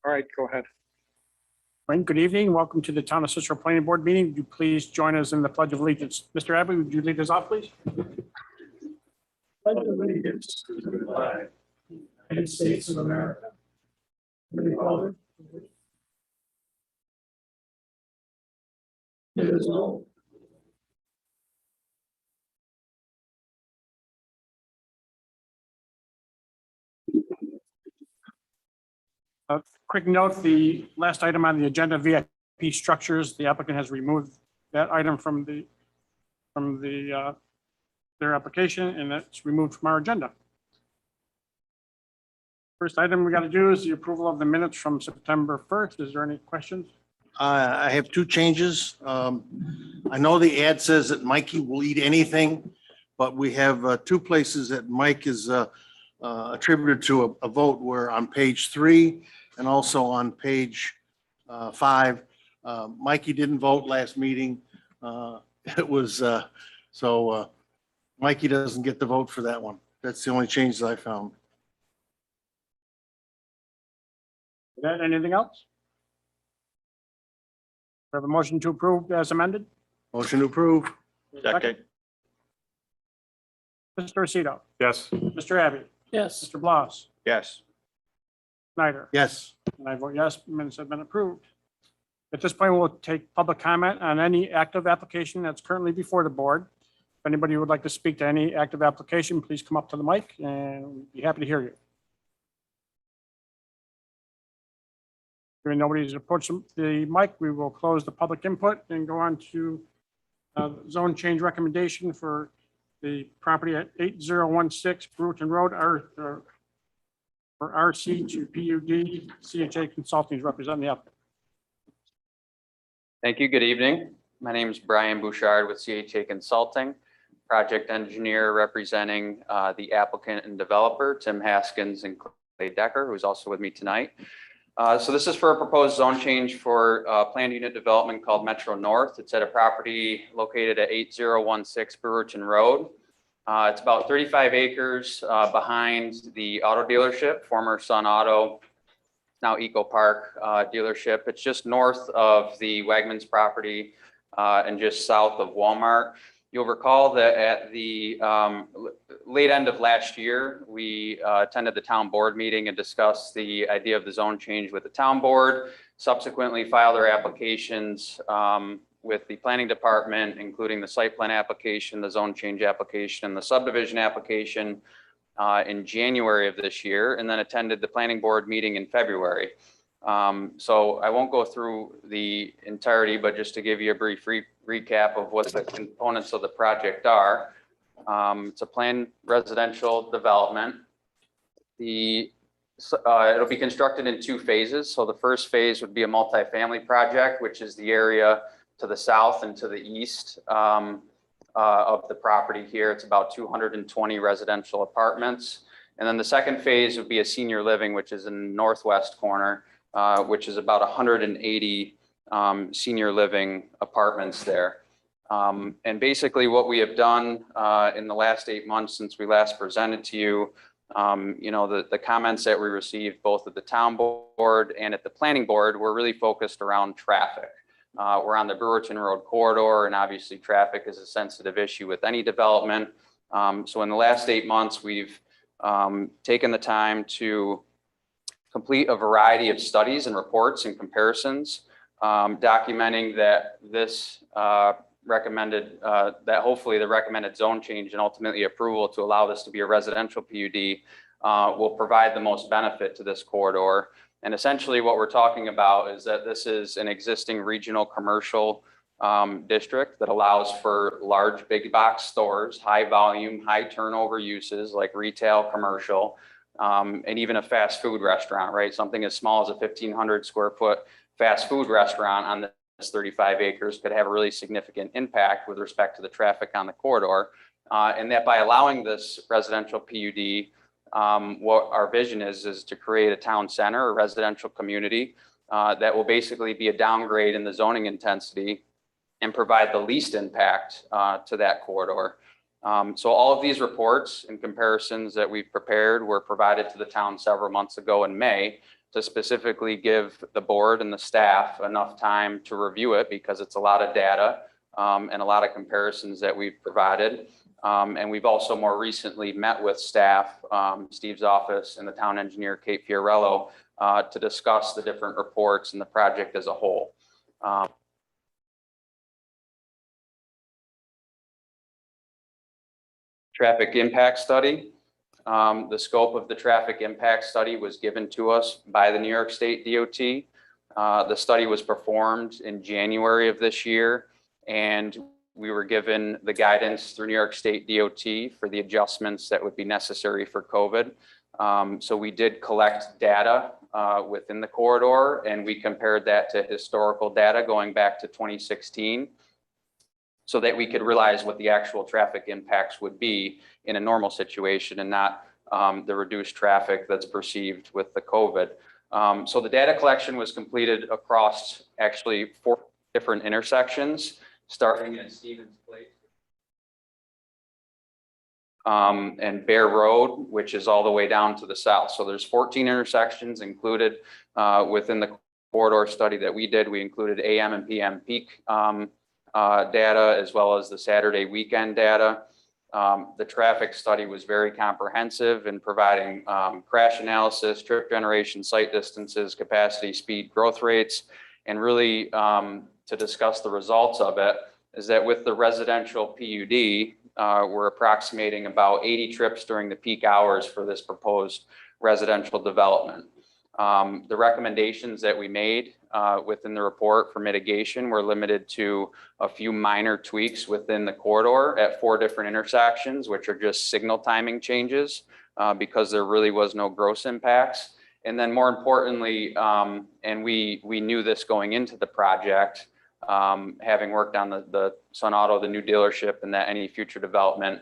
All right, go ahead. Good evening. Welcome to the Town of Cicero Planning Board meeting. Would you please join us in the Pledge of Allegiance? Mr. Abbey, would you lead us off, please? Pledge allegiance to the flag of the United States of America, and the republic for which it is one. Quick note, the last item on the agenda, VIP structures, the applicant has removed that item from their application, and that's removed from our agenda. First item we got to do is the approval of the minutes from September 1st. Is there any questions? I have two changes. I know the ad says that Mikey will eat anything, but we have two places that Mike is attributed to a vote where on page 3 and also on page 5. Mikey didn't vote last meeting. It was so Mikey doesn't get the vote for that one. That's the only change that I found. Anything else? We have a motion to approve as amended. Motion to approve. Second. Mr. Aceto, Yes. Mr. Abbey, Yes. Mr. Blas, Yes. Snyder, Yes. and I vote yes, minutes have been approved. At this point, we'll take public comment on any active application that's currently before the board. If anybody would like to speak to any active application, please come up to the mic and we'd be happy to hear you. Hearing nobody's approached the mic, we will close the public input and go on to zone change recommendation for the property at 8016 Brewerton Road, for RC to PUD. CHA Consulting is representing the applicant. Thank you. Good evening. My name is Brian Bouchard with CHA Consulting, project engineer representing the applicant and developer, Tim Haskins and Clay Decker, who's also with me tonight. So this is for a proposed zone change for planned unit development called Metro North. It's at a property located at 8016 Brewerton Road. It's about 35 acres behind the auto dealership, former Sun Auto, now Eco Park dealership. It's just north of the Wegmans property and just south of Walmart. You'll recall that at the late end of last year, we attended the town board meeting and discussed the idea of the zone change with the town board, subsequently filed our applications with the planning department, including the site plan application, the zone change application, and the subdivision application in January of this year, and then attended the planning board meeting in February. So I won't go through the entirety, but just to give you a brief recap of what the components of the project are. It's a planned residential development. It'll be constructed in 2 phases. So the first phase would be a multifamily project, which is the area to the south and to the east of the property here. It's about 220 residential apartments. And then the second phase would be a senior living, which is in the northwest corner, which is about 180 senior living apartments there. And basically what we have done in the last 8 months since we last presented to you, the comments that we received both at the town board and at the planning board were really focused around traffic. We're on the Brewerton Road corridor, and obviously traffic is a sensitive issue with any development. So in the last 8 months, we've taken the time to complete a variety of studies and reports and comparisons, documenting that this that hopefully the recommended zone change and ultimately approval to allow this to be a residential PUD will provide the most benefit to this corridor. And essentially what we're talking about is that this is an existing regional commercial district that allows for large big box stores, high volume, high turnover uses like retail, commercial, and even a fast food restaurant, right? Something as small as a 1,500 square foot fast food restaurant on this 35 acres could have a really significant impact with respect to the traffic on the corridor. And that by allowing this residential PUD, what our vision is to create a town center, a residential community that will basically be a downgrade in the zoning intensity and provide the least impact to that corridor. So all of these reports and comparisons that we've prepared were provided to the town several months ago in May. to specifically give the board and the staff enough time to review it because it's a lot of data and a lot of comparisons that we've provided. And we've also more recently met with staff, Steve's office and the town engineer, Kate Fiorello, to discuss the different reports and the project as a whole. Traffic impact study. The scope of the traffic impact study was given to us by the New York State DOT. The study was performed in January of this year, and we were given the guidance through New York State DOT for the adjustments that would be necessary for COVID. So we did collect data within the corridor, and we compared that to historical data going back to 2016 so that we could realize what the actual traffic impacts would be in a normal situation and not the reduced traffic that's perceived with the COVID. So the data collection was completed across actually 4 different intersections, starting at Stevens Place and Bear Road, which is all the way down to the south. So there's 14 intersections included within the corridor study that we did. We included AM and PM peak data, as well as the Saturday weekend data. The traffic study was very comprehensive in providing crash analysis, trip generation, site distances, capacity, speed, growth rates, and really to discuss the results of it is that with the residential PUD, we're approximating about 80 trips during the peak hours for this proposed residential development. The recommendations that we made within the report for mitigation were limited to a few minor tweaks within the corridor at 4 different intersections, which are just signal timing changes because there really was no gross impacts. And then more importantly, and we knew this going into the project, having worked on the Sun Auto, the new dealership, and that any future development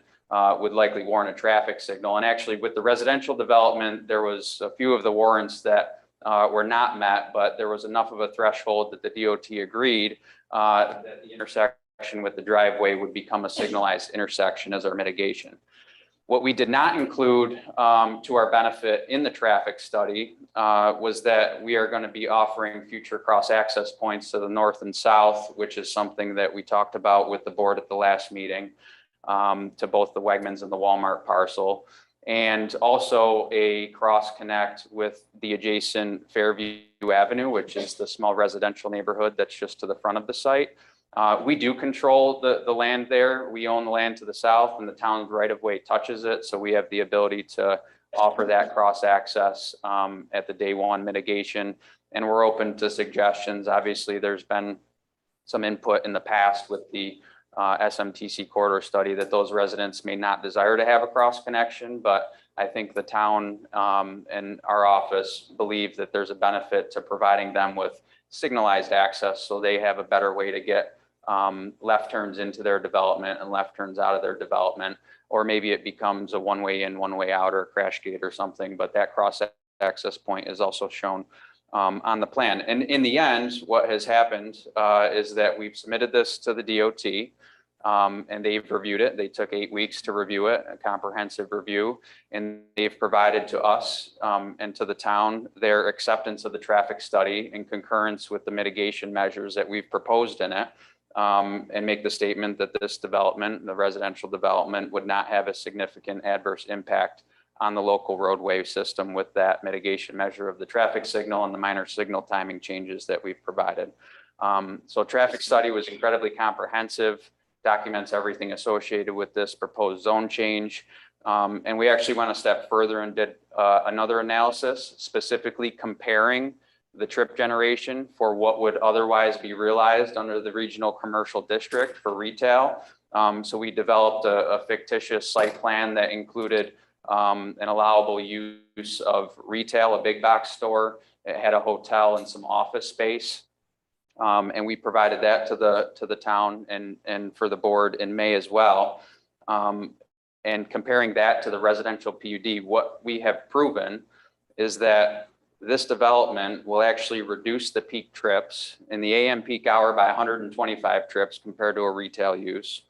would likely warrant a traffic signal. And actually with the residential development, there was a few of the warrants that were not met, but there was enough of a threshold that the DOT agreed that the intersection with the driveway would become a signalized intersection as our mitigation. What we did not include to our benefit in the traffic study was that we are going to be offering future cross-access points to the north and south, which is something that we talked about with the board at the last meeting, to both the Wegmans and the Walmart parcel, and also a cross connect with the adjacent Fairview Avenue, which is the small residential neighborhood that's just to the front of the site. We do control the land there. We own the land to the south, and the town's right of way touches it. So we have the ability to offer that cross access at the day one mitigation, and we're open to suggestions. Obviously, there's been some input in the past with the SMTC corridor study that those residents may not desire to have a cross connection, but I think the town and our office believe that there's a benefit to providing them with signalized access so they have a better way to get left turns into their development and left turns out of their development, or maybe it becomes a one-way in, one-way out, or a crash gate or something, but that cross access point is also shown on the plan. And in the end, what has happened is that we've submitted this to the DOT and they've reviewed it. They took 8 weeks to review it, a comprehensive review, and they've provided to us and to the town their acceptance of the traffic study in concurrence with the mitigation measures that we've proposed in it, and make the statement that this development, the residential development, would not have a significant adverse impact on the local roadway system with that mitigation measure of the traffic signal and the minor signal timing changes that we've provided. So traffic study was incredibly comprehensive, documents everything associated with this proposed zone change. And we actually went a step further and did another analysis, specifically comparing the trip generation for what would otherwise be realized under the regional commercial district for retail. So we developed a fictitious site plan that included an allowable use of retail, a big box store. It had a hotel and some office space. And we provided that to the town and for the board in May as well. And comparing that to the residential PUD, what we have proven is that this development will actually reduce the peak trips in the AM peak hour by 125 trips compared to a retail use.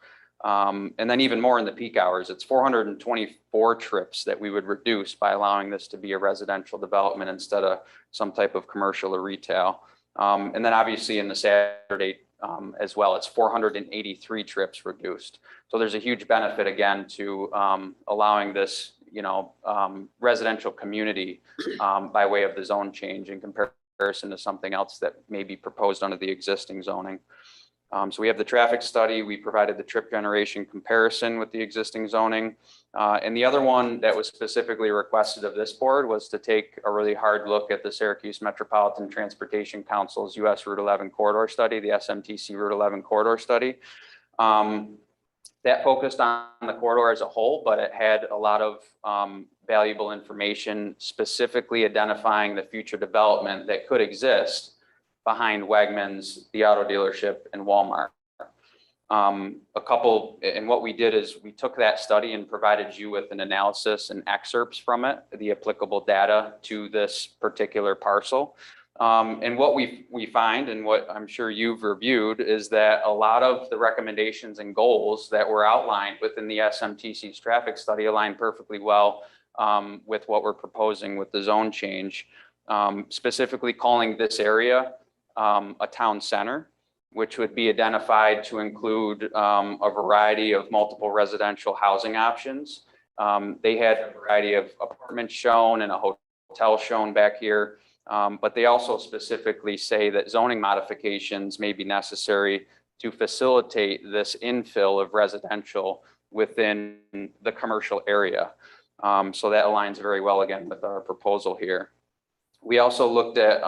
And then even more in the peak hours, it's 424 trips that we would reduce by allowing this to be a residential development instead of some type of commercial or retail. And then obviously in the Saturday as well, it's 483 trips reduced. So there's a huge benefit again to allowing this, residential community by way of the zone change in comparison to something else that may be proposed under the existing zoning. So we have the traffic study. We provided the trip generation comparison with the existing zoning. And the other one that was specifically requested of this board was to take a really hard look at the Syracuse Metropolitan Transportation Council's US Route 11 corridor study, the SMTC Route 11 corridor study. That focused on the corridor as a whole, but it had a lot of valuable information specifically identifying the future development that could exist behind Wegmans, the auto dealership, and Walmart. And what we did is we took that study and provided you with an analysis and excerpts from it, the applicable data to this particular parcel. And what we find, and what I'm sure you've reviewed, is that a lot of the recommendations and goals that were outlined within the SMTC's traffic study align perfectly well with what we're proposing with the zone change, specifically calling this area a town center, which would be identified to include a variety of multiple residential housing options. They had a variety of apartments shown and a hotel shown back here, but they also specifically say that zoning modifications may be necessary to facilitate this infill of residential within the commercial area. So that aligns very well again with our proposal here. We also looked at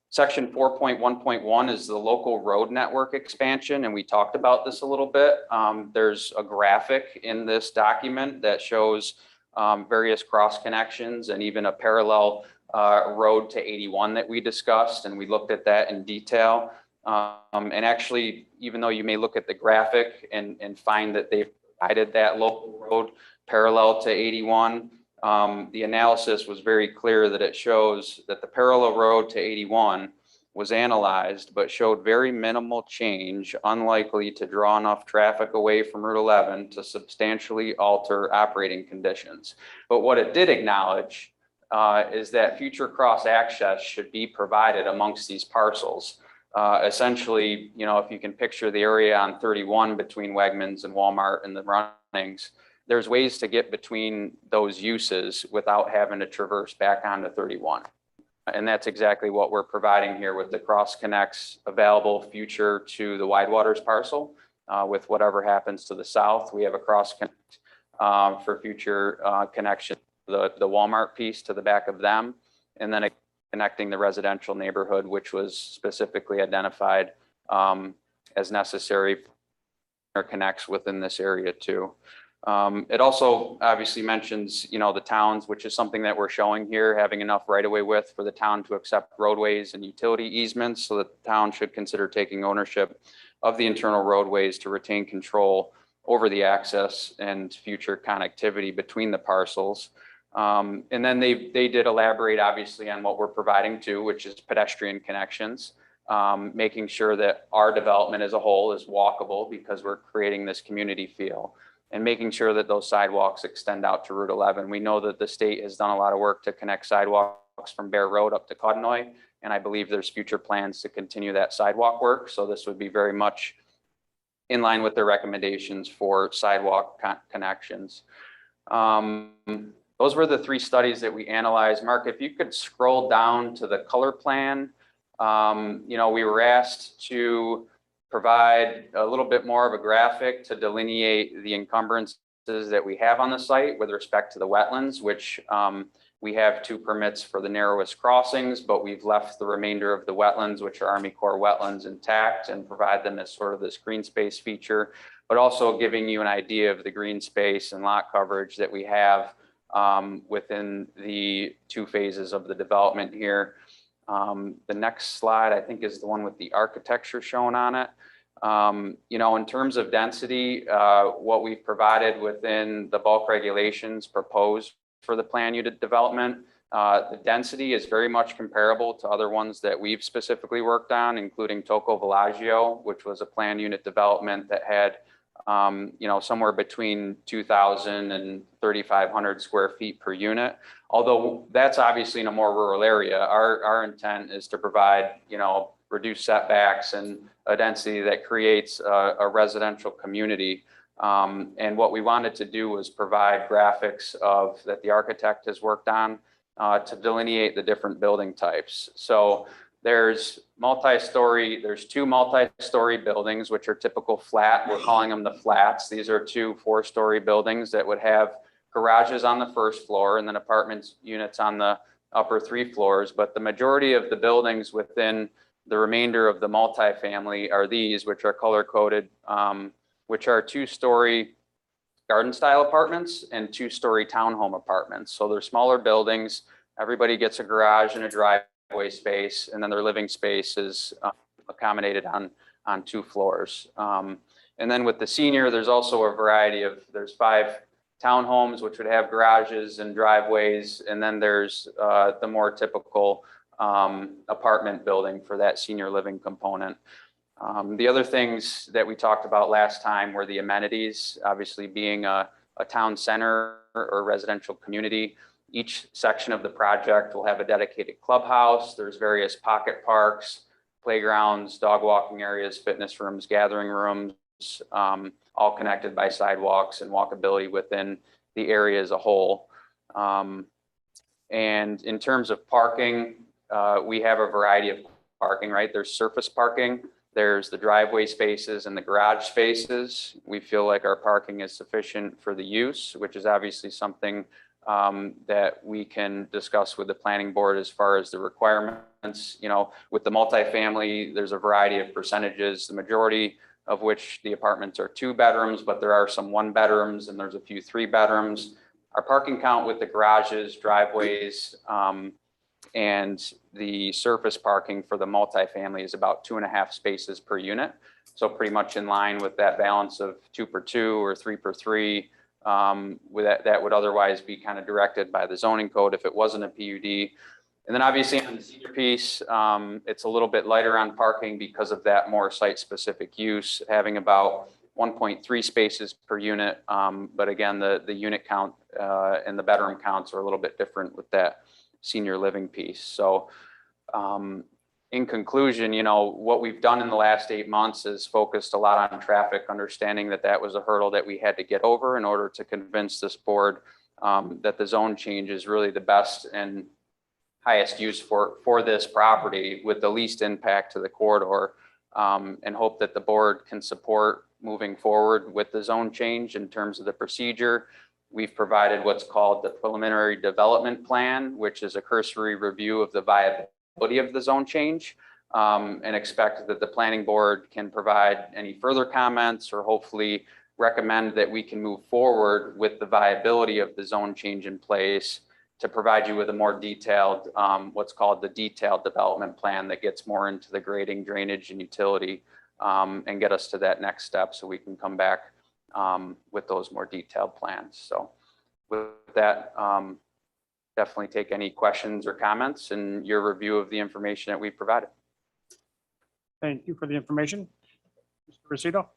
Section 4.1.1 is the local road network expansion, and we talked about this a little bit. There's a graphic in this document that shows various cross connections and even a parallel road to 81 that we discussed, and we looked at that in detail. And actually, even though you may look at the graphic and find that they've provided that local road parallel to 81, the analysis was very clear that it shows that the parallel road to 81 was analyzed, but showed very minimal change, unlikely to draw enough traffic away from Route 11 to substantially alter operating conditions. But what it did acknowledge is that future cross access should be provided amongst these parcels. Essentially, if you can picture the area on 31 between Wegmans and Walmart and the Runnings, there's ways to get between those uses without having to traverse back onto 31. And that's exactly what we're providing here with the cross connects available future to the Widewaters parcel. With whatever happens to the south, we have a cross connect for future connection, the Walmart piece to the back of them, and then connecting the residential neighborhood, which was specifically identified as necessary or connects within this area too. It also obviously mentions, the towns, which is something that we're showing here, having enough right-of-way width for the town to accept roadways and utility easements, so that the town should consider taking ownership of the internal roadways to retain control over the access and future connectivity between the parcels. And then they did elaborate obviously on what we're providing too, which is pedestrian connections, making sure that our development as a whole is walkable because we're creating this community feel, and making sure that those sidewalks extend out to Route 11. We know that the state has done a lot of work to connect sidewalks from Bear Road up to Cotnoy, and I believe there's future plans to continue that sidewalk work. So this would be very much in line with their recommendations for sidewalk connections. Those were the three studies that we analyzed. Mark, if you could scroll down to the color plan. We were asked to provide a little bit more of a graphic to delineate the encumbrances that we have on the site with respect to the wetlands, which we have 2 permits for the narrowest crossings, but we've left the remainder of the wetlands, which are Army Corps wetlands, intact, and provide them as sort of this green space feature, but also giving you an idea of the green space and lot coverage that we have within the 2 phases of the development here. The next slide, I think, is the one with the architecture shown on it. In terms of density, what we've provided within the bulk regulations proposed for the plan unit development, the density is very much comparable to other ones that we've specifically worked on, including Tocco Villaggio, which was a plan unit development that had somewhere between 2,000 and 3,500 square feet per unit. Although that's obviously in a more rural area, our intent is to provide, reduced setbacks and a density that creates a residential community. And what we wanted to do was provide graphics that the architect has worked on to delineate the different building types. So there's two multi-story buildings, which are typical flat. We're calling them the flats. These are 2 4-story buildings that would have garages on the first floor and then apartments units on the upper 3 floors. But the majority of the buildings within the remainder of the multifamily are these, which are color coded, which are 2-story garden style apartments and 2-story townhome apartments. So they're smaller buildings. Everybody gets a garage and a driveway space, and then their living space is accommodated on 2 floors. And then with the senior, there's also a variety there's 5 townhomes, which would have garages and driveways. And then there's the more typical apartment building for that senior living component. The other things that we talked about last time were the amenities, obviously being a town center or residential community. Each section of the project will have a dedicated clubhouse. There's various pocket parks, playgrounds, dog walking areas, fitness rooms, gathering rooms, all connected by sidewalks and walkability within the area as a whole. And in terms of parking, we have a variety of parking, right? There's surface parking, there's the driveway spaces and the garage spaces. We feel like our parking is sufficient for the use, which is obviously something that we can discuss with the planning board as far as the requirements. With the multifamily, there's a variety of percentages, the majority of which the apartments are 2 bedrooms, but there are some 1 bedrooms and there's a few 3 bedrooms. Our parking count with the garages, driveways, and the surface parking for the multifamily is about 2.5 spaces per unit. So pretty much in line with that balance of 2 per 2 or 3 per 3. That would otherwise be kind of directed by the zoning code if it wasn't a PUD. And then obviously on the senior piece, it's a little bit lighter on parking because of that more site-specific use, having about 1.3 spaces per unit. But again, the unit count and the bedroom counts are a little bit different with that senior living piece. So in conclusion, what we've done in the last 8 months is focused a lot on traffic, understanding that was a hurdle that we had to get over in order to convince this board that the zone change is really the best and highest use for this property with the least impact to the corridor, and hope that the board can support moving forward with the zone change. In terms of the procedure, we've provided what's called the preliminary development plan, which is a cursory review of the viability of the zone change, and expect that the planning board can provide any further comments or hopefully recommend that we can move forward with the viability of the zone change in place to provide you with a more detailed, what's called the detailed development plan that gets more into the grading, drainage, and utility, and get us to that next step so we can come back with those more detailed plans. So with that, definitely take any questions or comments and your review of the information that we provided. Thank you for the information. Mr. Rosito?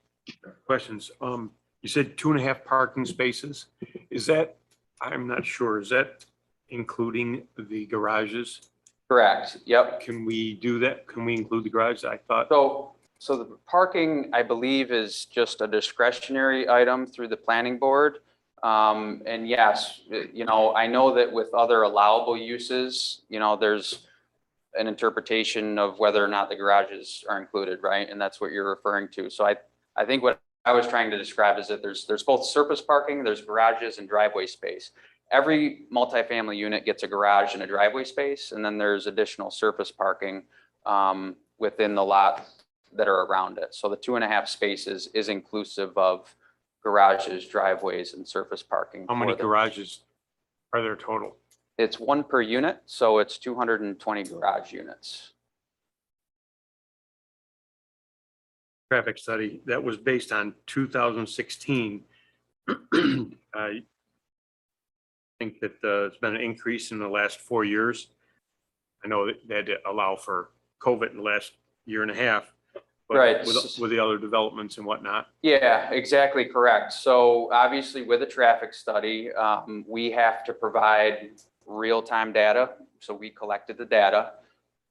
Questions. You said 2.5 parking spaces. Is that, I'm not sure, is that including the garages? Correct. Yep. Can we do that? Can we include the garage? I thought. So the parking, I believe, is just a discretionary item through the planning board. And yes, I know that with other allowable uses, there's an interpretation of whether or not the garages are included, right? And that's what you're referring to. So I think what I was trying to describe is that there's both surface parking, there's garages and driveway space. Every multifamily unit gets a garage and a driveway space, and then there's additional surface parking within the lot that are around it. So the 2.5 spaces is inclusive of garages, driveways, and surface parking. How many garages are there total? It's 1 per unit, so it's 220 garage units. Traffic study that was based on 2016. I think that it's been an increase in the last 4 years. I know that they had to allow for COVID in the last 1.5 years, but Right. with the other developments and whatnot. Yeah, exactly correct. So obviously with a traffic study, we have to provide real-time data. So we collected the data.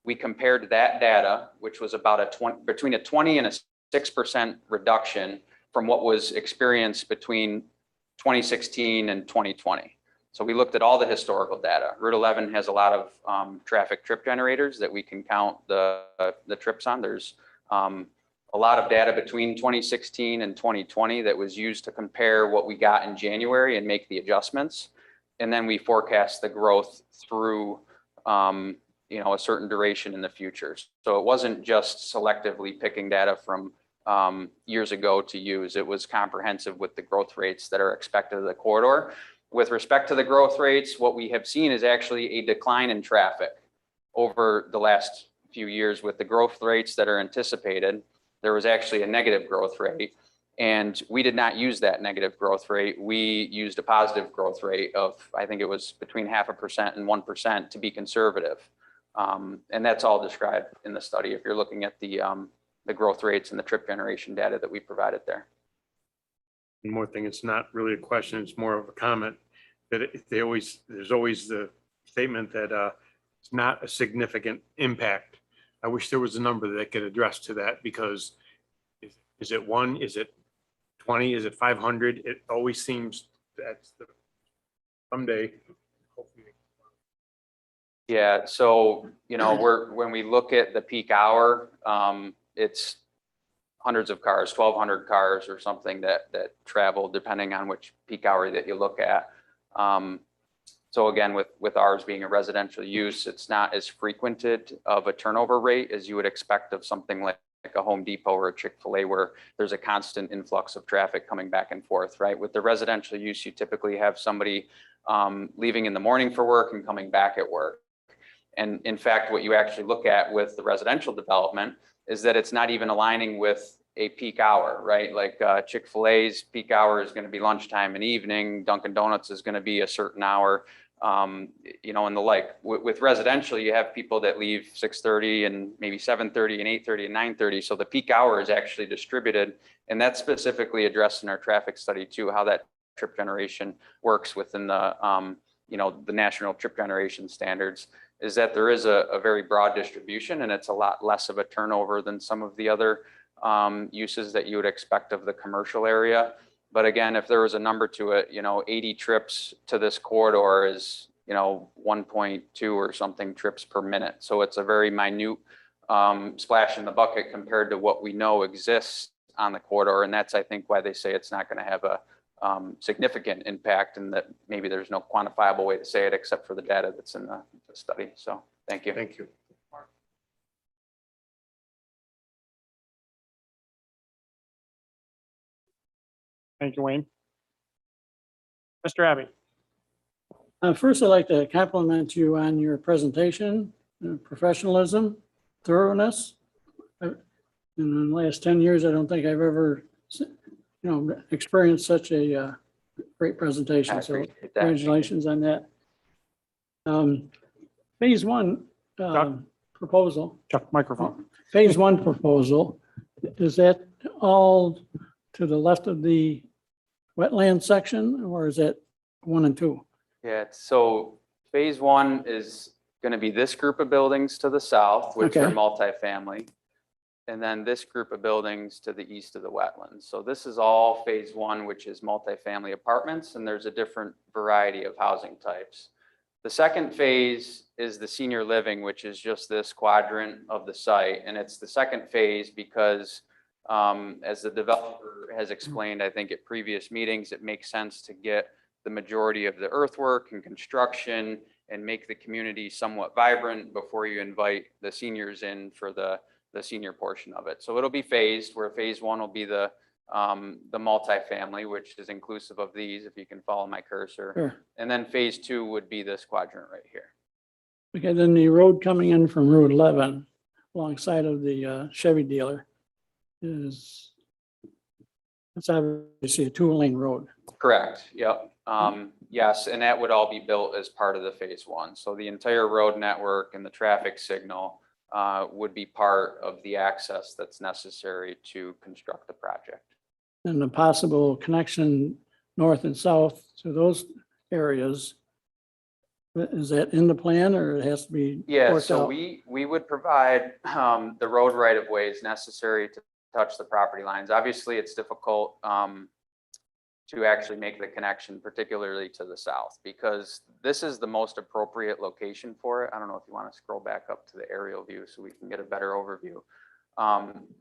We compared that data, which was about between a 20 and a 6% reduction from what was experienced between 2016 and 2020. So we looked at all the historical data. Route 11 has a lot of traffic trip generators that we can count the trips on. There's a lot of data between 2016 and 2020 that was used to compare what we got in January and make the adjustments. And then we forecast the growth through a certain duration in the future. So it wasn't just selectively picking data from years ago to use. It was comprehensive with the growth rates that are expected of the corridor. With respect to the growth rates, what we have seen is actually a decline in traffic over the last few years. With the growth rates that are anticipated, there was actually a negative growth rate. And we did not use that negative growth rate. We used a positive growth rate of, I think it was between 0.5% and 1% to be conservative. And that's all described in the study if you're looking at the growth rates and the trip generation data that we provided there. One more thing, it's not really a question, it's more of a comment that there's always the statement that it's not a significant impact. I wish there was a number that could address to that, because is it 1, is it 20, is it 500? It always seems that's someday. Hopefully. Yeah, so, when we look at the peak hour, it's hundreds of cars, 1,200 cars or something that travel depending on which peak hour that you look at. So again, with ours being a residential use, it's not as frequented of a turnover rate as you would expect of something like a Home Depot or a Chick-fil-A, where there's a constant influx of traffic coming back and forth, right? With the residential use, you typically have somebody leaving in the morning for work and coming back at work. And in fact, what you actually look at with the residential development is that it's not even aligning with a peak hour, right? Like Chick-fil-A's peak hour is going to be lunchtime and evening. Dunkin' Donuts is going to be a certain hour, and the like. With residential, you have people that leave 6:30 and maybe 7:30 and 8:30 and 9:30. So the peak hour is actually distributed, and that's specifically addressed in our traffic study too, how that trip generation works within the, the national trip generation standards, is that there is a very broad distribution, and it's a lot less of a turnover than some of the other uses that you would expect of the commercial area. But again, if there was a number to it, 80 trips to this corridor is, 1.2 or something trips per minute. So it's a very minute splash in the bucket compared to what we know exists on the corridor. And that's, I think, why they say it's not going to have a significant impact, and that maybe there's no quantifiable way to say it except for the data that's in the study. So thank you. Thank you. Thank you, Wayne. Mr. Abbey. First, I'd like to compliment you on your presentation, professionalism, thoroughness. In the last 10 years, I don't think I've ever, experienced such a great presentation. I So appreciate that. congratulations on that. Phase 1 proposal. Chuck, microphone. Phase 1 proposal, is that all to the left of the wetland section, or is that 1 and 2? Yeah, so phase 1 is going to be this group of buildings to the south, which are Okay. multifamily. And then this group of buildings to the east of the wetlands. So this is all phase 1, which is multifamily apartments, and there's a different variety of housing types. The second phase is the senior living, which is just this quadrant of the site. And it's the second phase because as the developer has explained, I think at previous meetings, it makes sense to get the majority of the earthwork and construction and make the community somewhat vibrant before you invite the seniors in for the senior portion of it. So it'll be phased, where phase 1 will be the multifamily, which is inclusive of these, if you can follow my cursor. Sure. And then phase 2 would be this quadrant right here. Okay, then the road coming in from Route 11 alongside of the Chevy dealer it's obviously a 2-lane road. Correct, yep. Yes, and that would all be built as part of the phase 1. So the entire road network and the traffic signal would be part of the access that's necessary to construct the project. And the possible connection north and south to those areas, is that in the plan or it has to be Yeah, worked so out? we would provide the road right of ways necessary to touch the property lines. Obviously, it's difficult to actually make the connection, particularly to the south, because this is the most appropriate location for it. I don't know if you want to scroll back up to the aerial view so we can get a better overview.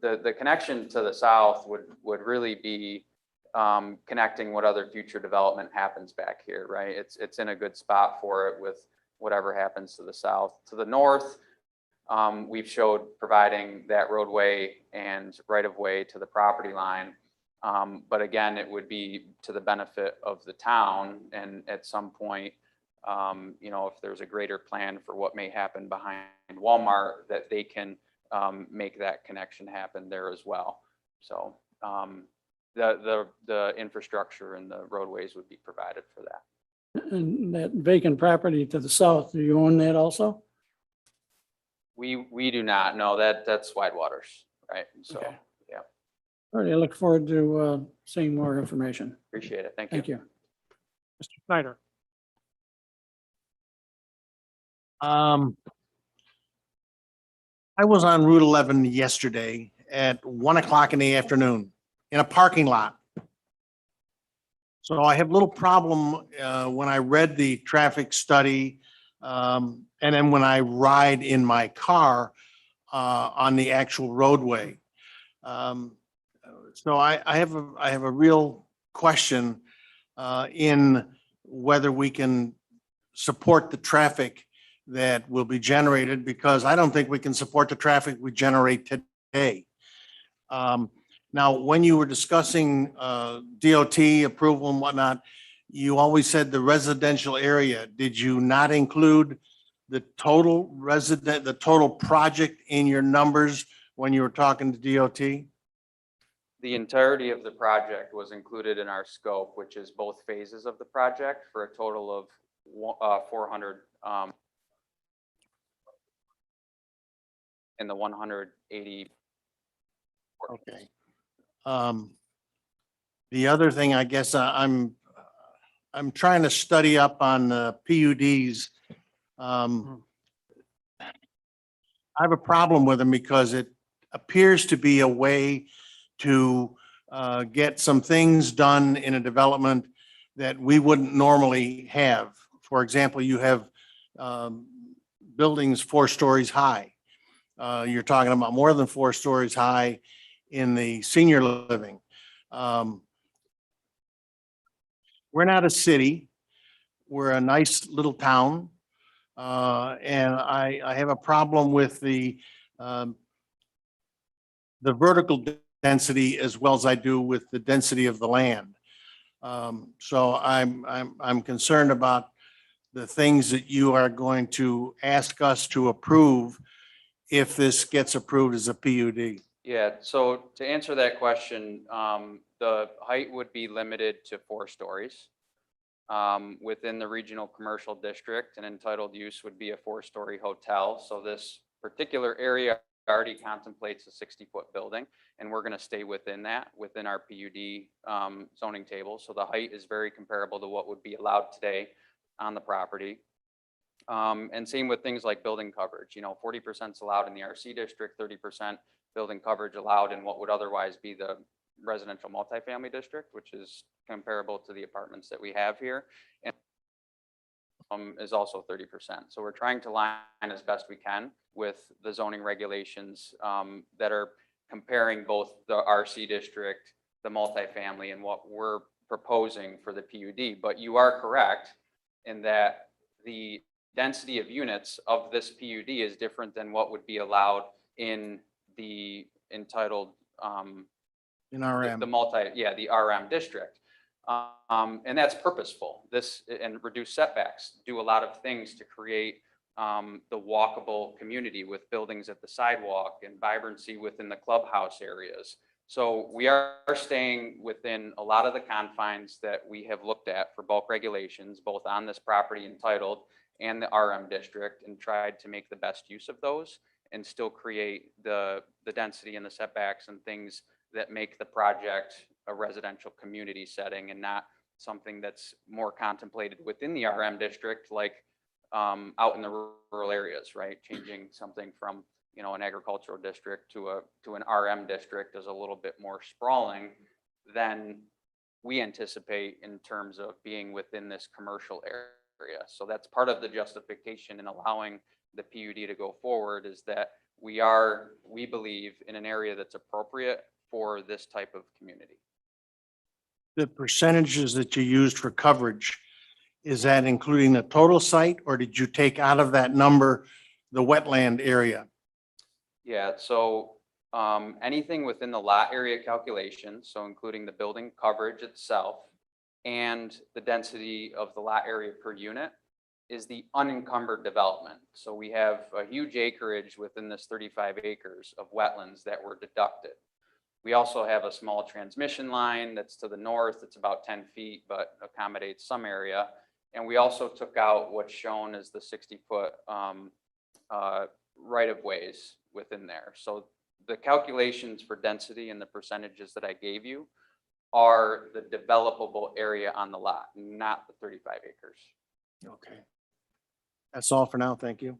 The connection to the south would really be connecting what other future development happens back here, right? It's in a good spot for it with whatever happens to the south. To the north, we've showed providing that roadway and right of way to the property line. But again, it would be to the benefit of the town. And at some point, you know, if there's a greater plan for what may happen behind Walmart, that they can make that connection happen there as well. So the infrastructure and the roadways would be provided for that. And that vacant property to the south, do you own that also? We do not know that's Wide Waters, right? So, Okay. yeah, All right, I look forward to seeing more information. appreciate it. Thank you. Thank you. Mr. Snyder. I was on Route 11 yesterday at 1 o'clock in the afternoon in a parking lot. So I have a little problem when I read the traffic study and then when I ride in my car on the actual roadway. So I have a real question in whether we can support the traffic that will be generated, because I don't think we can support the traffic we generate today. Now, when you were discussing DOT approval and whatnot, you always said the residential area. Did you not include the total project in your numbers when you were talking to DOT? The entirety of the project was included in our scope, which is both phases of the project for a total of 400 in the 180. Okay. The other thing, I guess I'm trying to study up on PUDs. I have a problem with them because it appears to be a way to get some things done in a development that we wouldn't normally have. For example, you have buildings 4 stories high. You're talking about more than 4 stories high in the senior living. We're not a city. We're a nice little town. And I have a problem with the vertical density as well as I do with the density of the land. So I'm concerned about the things that you are going to ask us to approve if this gets approved as a PUD. Yeah, so to answer that question, the height would be limited to 4 stories. Within the regional commercial district, an entitled use would be a 4-story hotel. So this particular area already contemplates a 60-foot building, and we're going to stay within that, within our PUD zoning table. So the height is very comparable to what would be allowed today on the property. And same with things like building coverage. You know, 40% is allowed in the RC district, 30% building coverage allowed in what would otherwise be the residential multifamily district, which is comparable to the apartments that we have here, and is also 30%. So we're trying to line as best we can with the zoning regulations that are comparing both the RC district, the multifamily, and what we're proposing for the PUD. But you are correct in that the density of units of this PUD is different than what would be allowed in the entitled In RM. the RM district. And that's purposeful. This and reduce setbacks do a lot of things to create the walkable community with buildings at the sidewalk and vibrancy within the clubhouse areas. So we are staying within a lot of the confines that we have looked at for bulk regulations, both on this property entitled and the RM district, and tried to make the best use of those. and still create the density and the setbacks and things that make the project a residential community setting and not something that's more contemplated within the RM district, like out in the rural areas, right? Changing something from, an agricultural district to an RM district is a little bit more sprawling than we anticipate in terms of being within this commercial area. So that's part of the justification in allowing the PUD to go forward, is that we believe in an area that's appropriate for this type of community. The percentages that you used for coverage, is that including the total site, or did you take out of that number the wetland area? Yeah, so anything within the lot area calculation, so including the building coverage itself and the density of the lot area per unit, is the unencumbered development. So we have a huge acreage within this 35 acres of wetlands that were deducted. We also have a small transmission line that's to the north. It's about 10 feet, but accommodates some area. And we also took out what's shown as the 60-foot right-of-ways within there. So the calculations for density and the percentages that I gave you are the developable area on the lot, not the 35 acres. Okay. That's all for now. Thank you.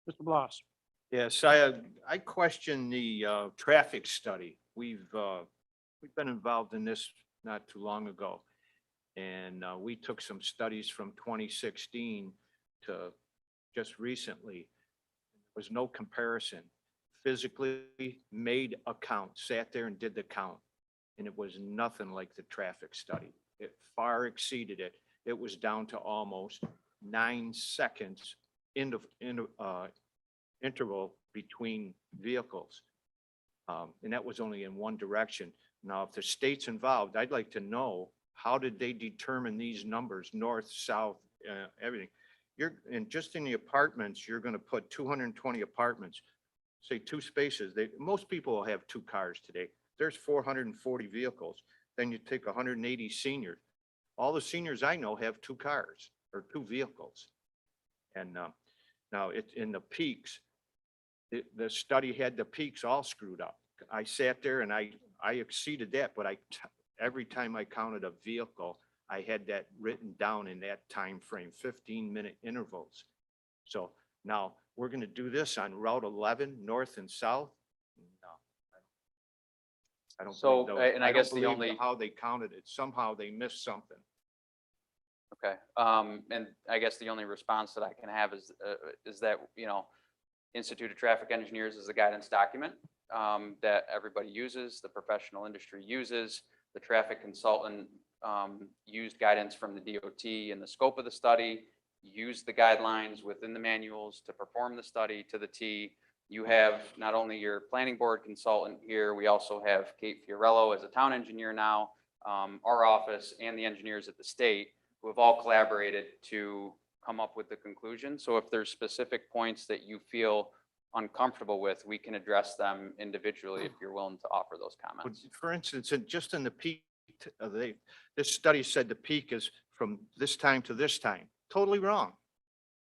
Mr. Bloss. Yes, I question the traffic study. We've been involved in this not too long ago. And we took some studies from 2016 to just recently. There was no comparison. Physically made a count, sat there and did the count, and it was nothing like the traffic study. It far exceeded it. It was down to almost 9 seconds interval between vehicles. And that was only in one direction. Now, if the state's involved, I'd like to know, how did they determine these numbers, north, south, everything? And just in the apartments, you're going to put 220 apartments, say 2 spaces. Most people will have 2 cars today. There's 440 vehicles. Then you take 180 seniors. All the seniors I know have 2 cars or 2 vehicles. And now it's in the peaks. The study had the peaks all screwed up. I sat there and I exceeded that, but every time I counted a vehicle, I had that written down in that time frame, 15-minute intervals. So now we're going to do this on Route 11, north and south. No, I don't. So, believe those. and I guess the believe only- how they counted it. Somehow they missed something. Okay, and I guess the only response that I can have is that, Institute of Traffic Engineers is a guidance document that everybody uses, the professional industry uses. The traffic consultant used guidance from the DOT in the scope of the study, used the guidelines within the manuals to perform the study to the T. You have not only your planning board consultant here, we also have Kate Fiorello as a town engineer now, our office and the engineers at the state, who have all collaborated to come up with the conclusion. So if there's specific points that you feel uncomfortable with, we can address them individually if you're willing to offer those But comments. for instance, just in the peak, this study said the peak is from this time to this time. Totally wrong.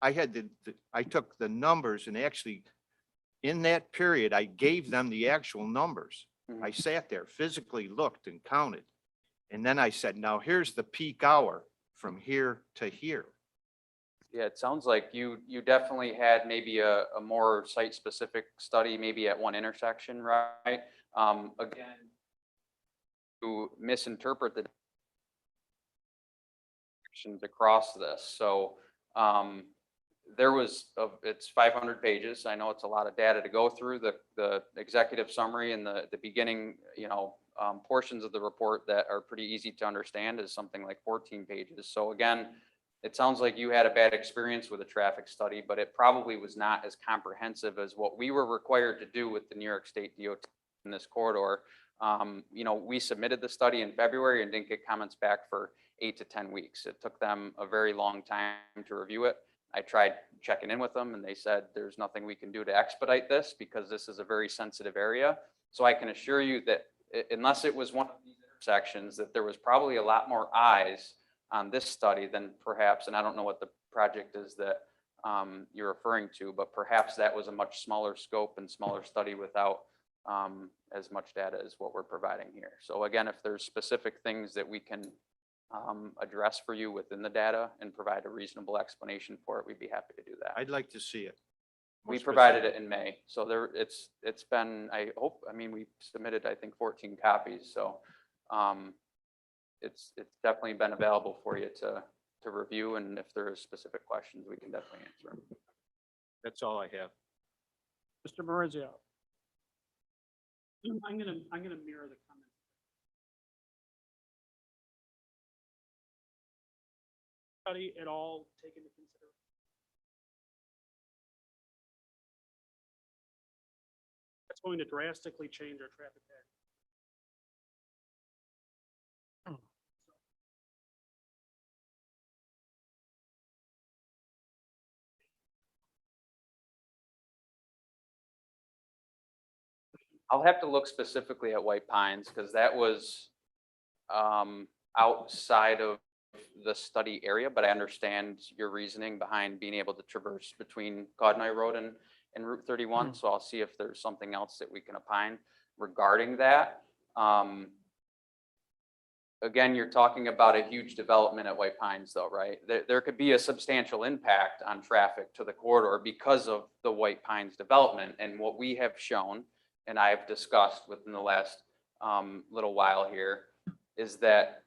I took the numbers and actually in that period, I gave them the actual numbers. Mhm. I sat there, physically looked and counted. And then I said, now here's the peak hour from here to here. Yeah, it sounds like you definitely had maybe a more site-specific study, maybe at one intersection, right? Again, to misinterpret the directions across this. So there was, it's 500 pages. I know it's a lot of data to go through. The executive summary and the beginning, portions of the report that are pretty easy to understand is something like 14 pages. So again, it sounds like you had a bad experience with a traffic study, but it probably was not as comprehensive as what we were required to do with the New York State DOT in this corridor. We submitted the study in February and didn't get comments back for 8 to 10 weeks. It took them a very long time to review it. I tried checking in with them and they said, there's nothing we can do to expedite this because this is a very sensitive area. So I can assure you that unless it was one of these intersections, that there was probably a lot more eyes on this study than perhaps, and I don't know what the project is that you're referring to, but perhaps that was a much smaller scope and smaller study without as much data as what we're providing here. So again, if there's specific things that we can address for you within the data and provide a reasonable explanation for it, we'd be happy to do that. I'd like to see it. More We specific. provided it in May, so it's been, we submitted, I think, 14 copies, so it's definitely been available for you to review, and if there are specific questions, we can definitely answer them. That's all I have. Mr. Maurizio. I'm gonna mirror the comment. Study at all take into consideration? That's going to drastically change our traffic pattern. I'll have to look specifically at White Pines because that was outside of the study area, but I understand your reasoning behind being able to traverse between Codnoy Road and Route 31. So I'll see if there's something else that we can opine regarding that. Again, you're talking about a huge development at White Pines though, right? There could be a substantial impact on traffic to the corridor because of the White Pines development. And what we have shown, and I've discussed within the last little while here, is that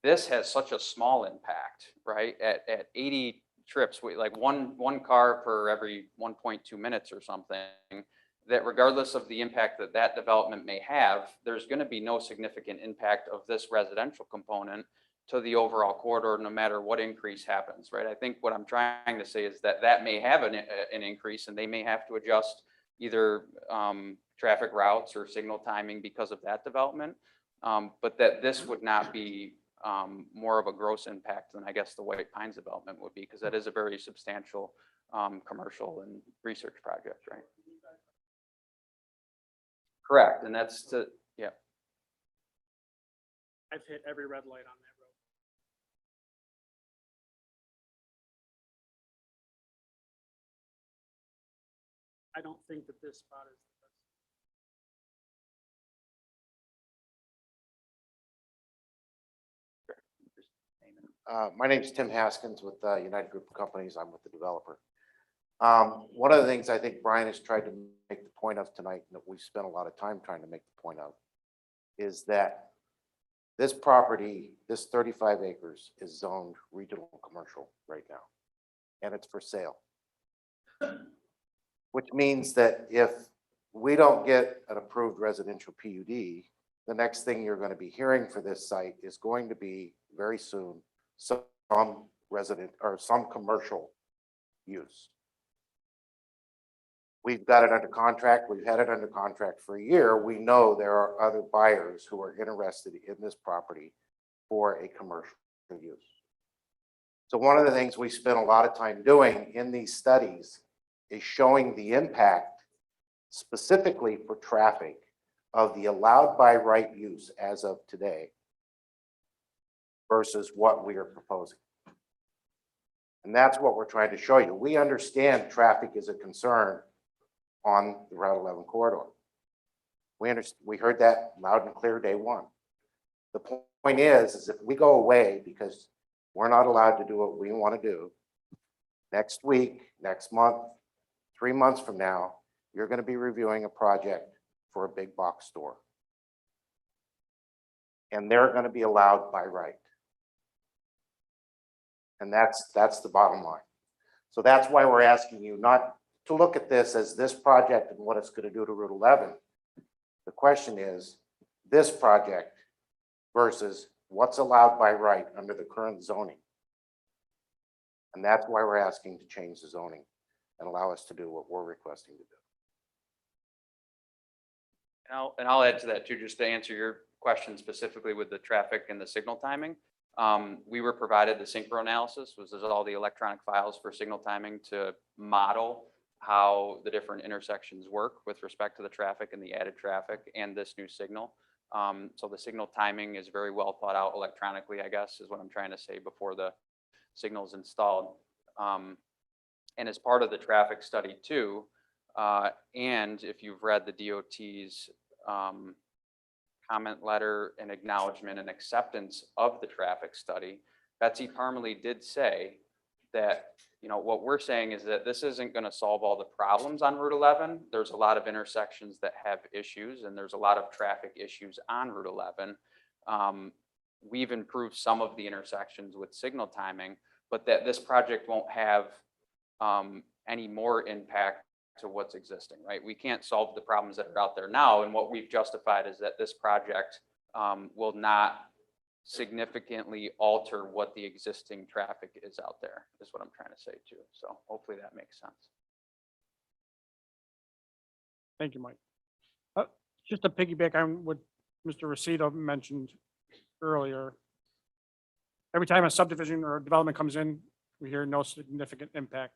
this has such a small impact, right? At 80 trips, like one car per every 1.2 minutes or something, that regardless of the impact that that development may have, there's going to be no significant impact of this residential component to the overall corridor, no matter what increase happens, right? I think what I'm trying to say is that may have an increase, and they may have to adjust either traffic routes or signal timing because of that development, but that this would not be more of a gross impact than I guess the White Pines development would be, because that is a very substantial commercial and research project, right? Correct, and that's yeah. I've hit every red light on that road. I don't think that this spot is the best. My name is Tim Haskins with United Group of Companies. I'm with the developer. One of the things I think Brian has tried to make the point of tonight, and that we spent a lot of time trying to make the point of, is that this property, this 35 acres, is zoned regional commercial right now, and it's for sale. Which means that if we don't get an approved residential PUD, the next thing you're going to be hearing for this site is going to be very soon some resident or some commercial use. We've got it under contract. We've had it under contract for a year. We know there are other buyers who are interested in this property for a commercial use. So one of the things we spent a lot of time doing in these studies is showing the impact specifically for traffic of the allowed by right use as of today versus what we are proposing. And that's what we're trying to show you. We understand traffic is a concern on the Route 11 corridor. We heard that loud and clear day one. The point is if we go away because we're not allowed to do what we want to do, next week, next month, 3 months from now, you're going to be reviewing a project for a big box store. And they're going to be allowed by right. And that's the bottom line. So that's why we're asking you not to look at this as this project and what it's going to do to Route 11. The question is this project versus what's allowed by right under the current zoning. And that's why we're asking to change the zoning and allow us to do what we're requesting to do. And I'll add to that too, just to answer your question specifically with the traffic and the signal timing. We were provided the synchro analysis, which is all the electronic files for signal timing to model how the different intersections work with respect to the traffic and the added traffic and this new signal. So the signal timing is very well thought out electronically, I guess, is what I'm trying to say before the signal is installed. And as part of the traffic study too, and if you've read the DOT's comment letter and acknowledgement and acceptance of the traffic study, Betsy Parmalee did say that, you know, what we're saying is that this isn't going to solve all the problems on Route 11. There's a lot of intersections that have issues, and there's a lot of traffic issues on Route 11. We've improved some of the intersections with signal timing, but that this project won't have any more impact to what's existing, right? We can't solve the problems that are out there now. And what we've justified is that this project will not significantly alter what the existing traffic is out there, is what I'm trying to say too. So hopefully that makes sense. Thank you, Mike. Just to piggyback on what Mr. Rosito mentioned earlier. Every time a subdivision or development comes in, we hear no significant impact.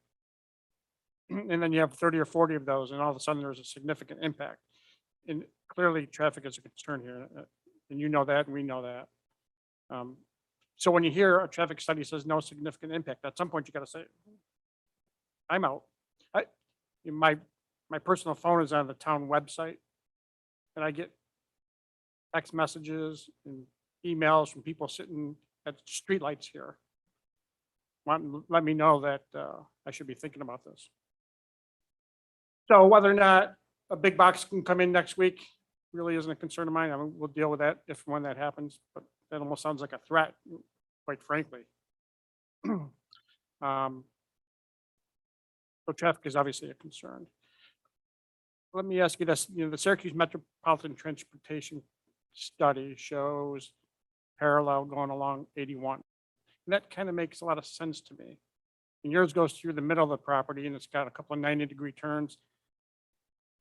And then you have 30 or 40 of those, and all of a sudden there's a significant impact. And clearly traffic is a concern here, and you know that, and we know that. So when you hear a traffic study says no significant impact, at some point you got to say, I'm out. My personal phone is on the town website, and I get text messages and emails from people sitting at streetlights here. Let me know that I should be thinking about this. So whether or not a big box can come in next week really isn't a concern of mine. I mean, we'll deal with that if and when that happens, but that almost sounds like a threat, quite frankly. So traffic is obviously a concern. Let me ask you this, you know, the Syracuse Metropolitan Transportation Study shows parallel going along 81. And that kind of makes a lot of sense to me. And yours goes through the middle of the property and it's got a couple of 90-degree turns.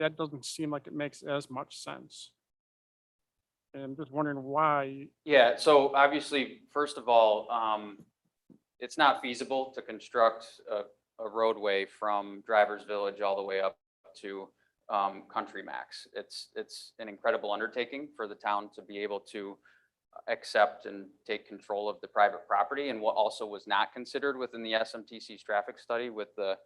That doesn't seem like it makes as much sense. And I'm just wondering why. Yeah, so obviously, first of all, it's not feasible to construct a roadway from Drivers Village all the way up to Country Max. It's an incredible undertaking for the town to be able to accept and take control of the private property. And what also was not considered within the SMTC's traffic study with the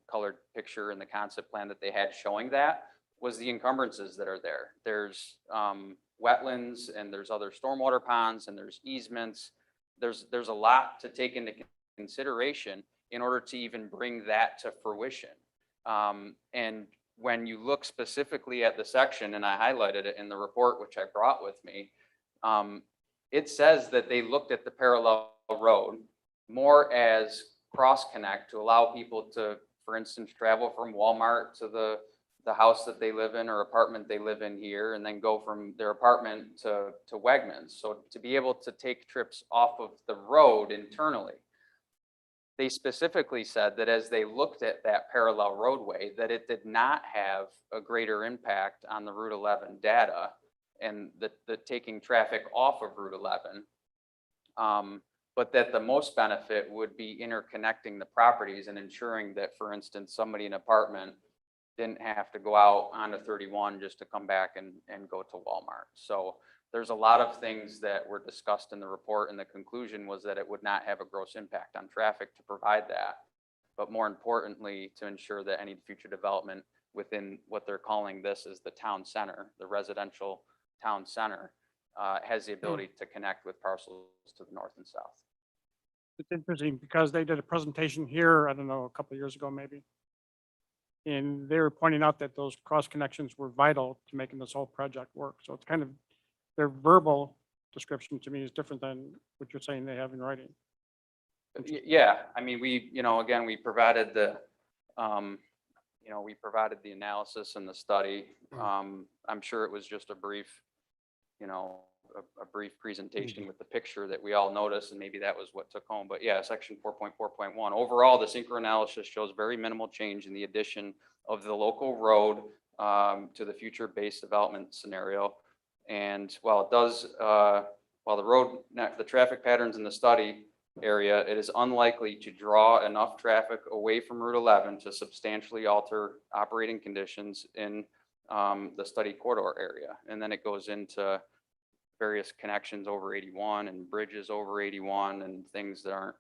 colored picture and the concept plan that they had showing that was the encumbrances that are there. There's wetlands and there's other stormwater ponds and there's easements. There's a lot to take into consideration in order to even bring that to fruition. And when you look specifically at the section, and I highlighted it in the report, which I brought with me, it says that they looked at the parallel road more as cross connect to allow people to, for instance, travel from Walmart to the house that they live in or apartment they live in here, and then go from their apartment to Wegmans. So to be able to take trips off of the road internally. They specifically said that as they looked at that parallel roadway, that it did not have a greater impact on the Route 11 data and the taking traffic off of Route 11. But that the most benefit would be interconnecting the properties and ensuring that, for instance, somebody in an apartment didn't have to go out onto 31 just to come back and go to Walmart. So there's a lot of things that were discussed in the report, and the conclusion was that it would not have a gross impact on traffic to provide that. But more importantly, to ensure that any future development within what they're calling this is the town center, the residential town center, has the ability to connect with parcels to the north and south. It's interesting because they did a presentation here, I don't know, a couple of years ago maybe. And they were pointing out that those cross connections were vital to making this whole project work. So it's kind of, their verbal description to me is different than what you're saying they have in writing. Yeah, I mean, again, we provided the, we provided the analysis and the study. I'm sure it was just a brief, a brief presentation with the picture that we all noticed, and maybe that was what took home. But yeah, section 4.4.1. Overall, the synchro analysis shows very minimal change in the addition of the local road to the future base development scenario. And while it does, while the traffic patterns in the study area, it is unlikely to draw enough traffic away from Route 11 to substantially alter operating conditions in the study corridor area. And then it goes into various connections over 81 and bridges over 81 and things that aren't,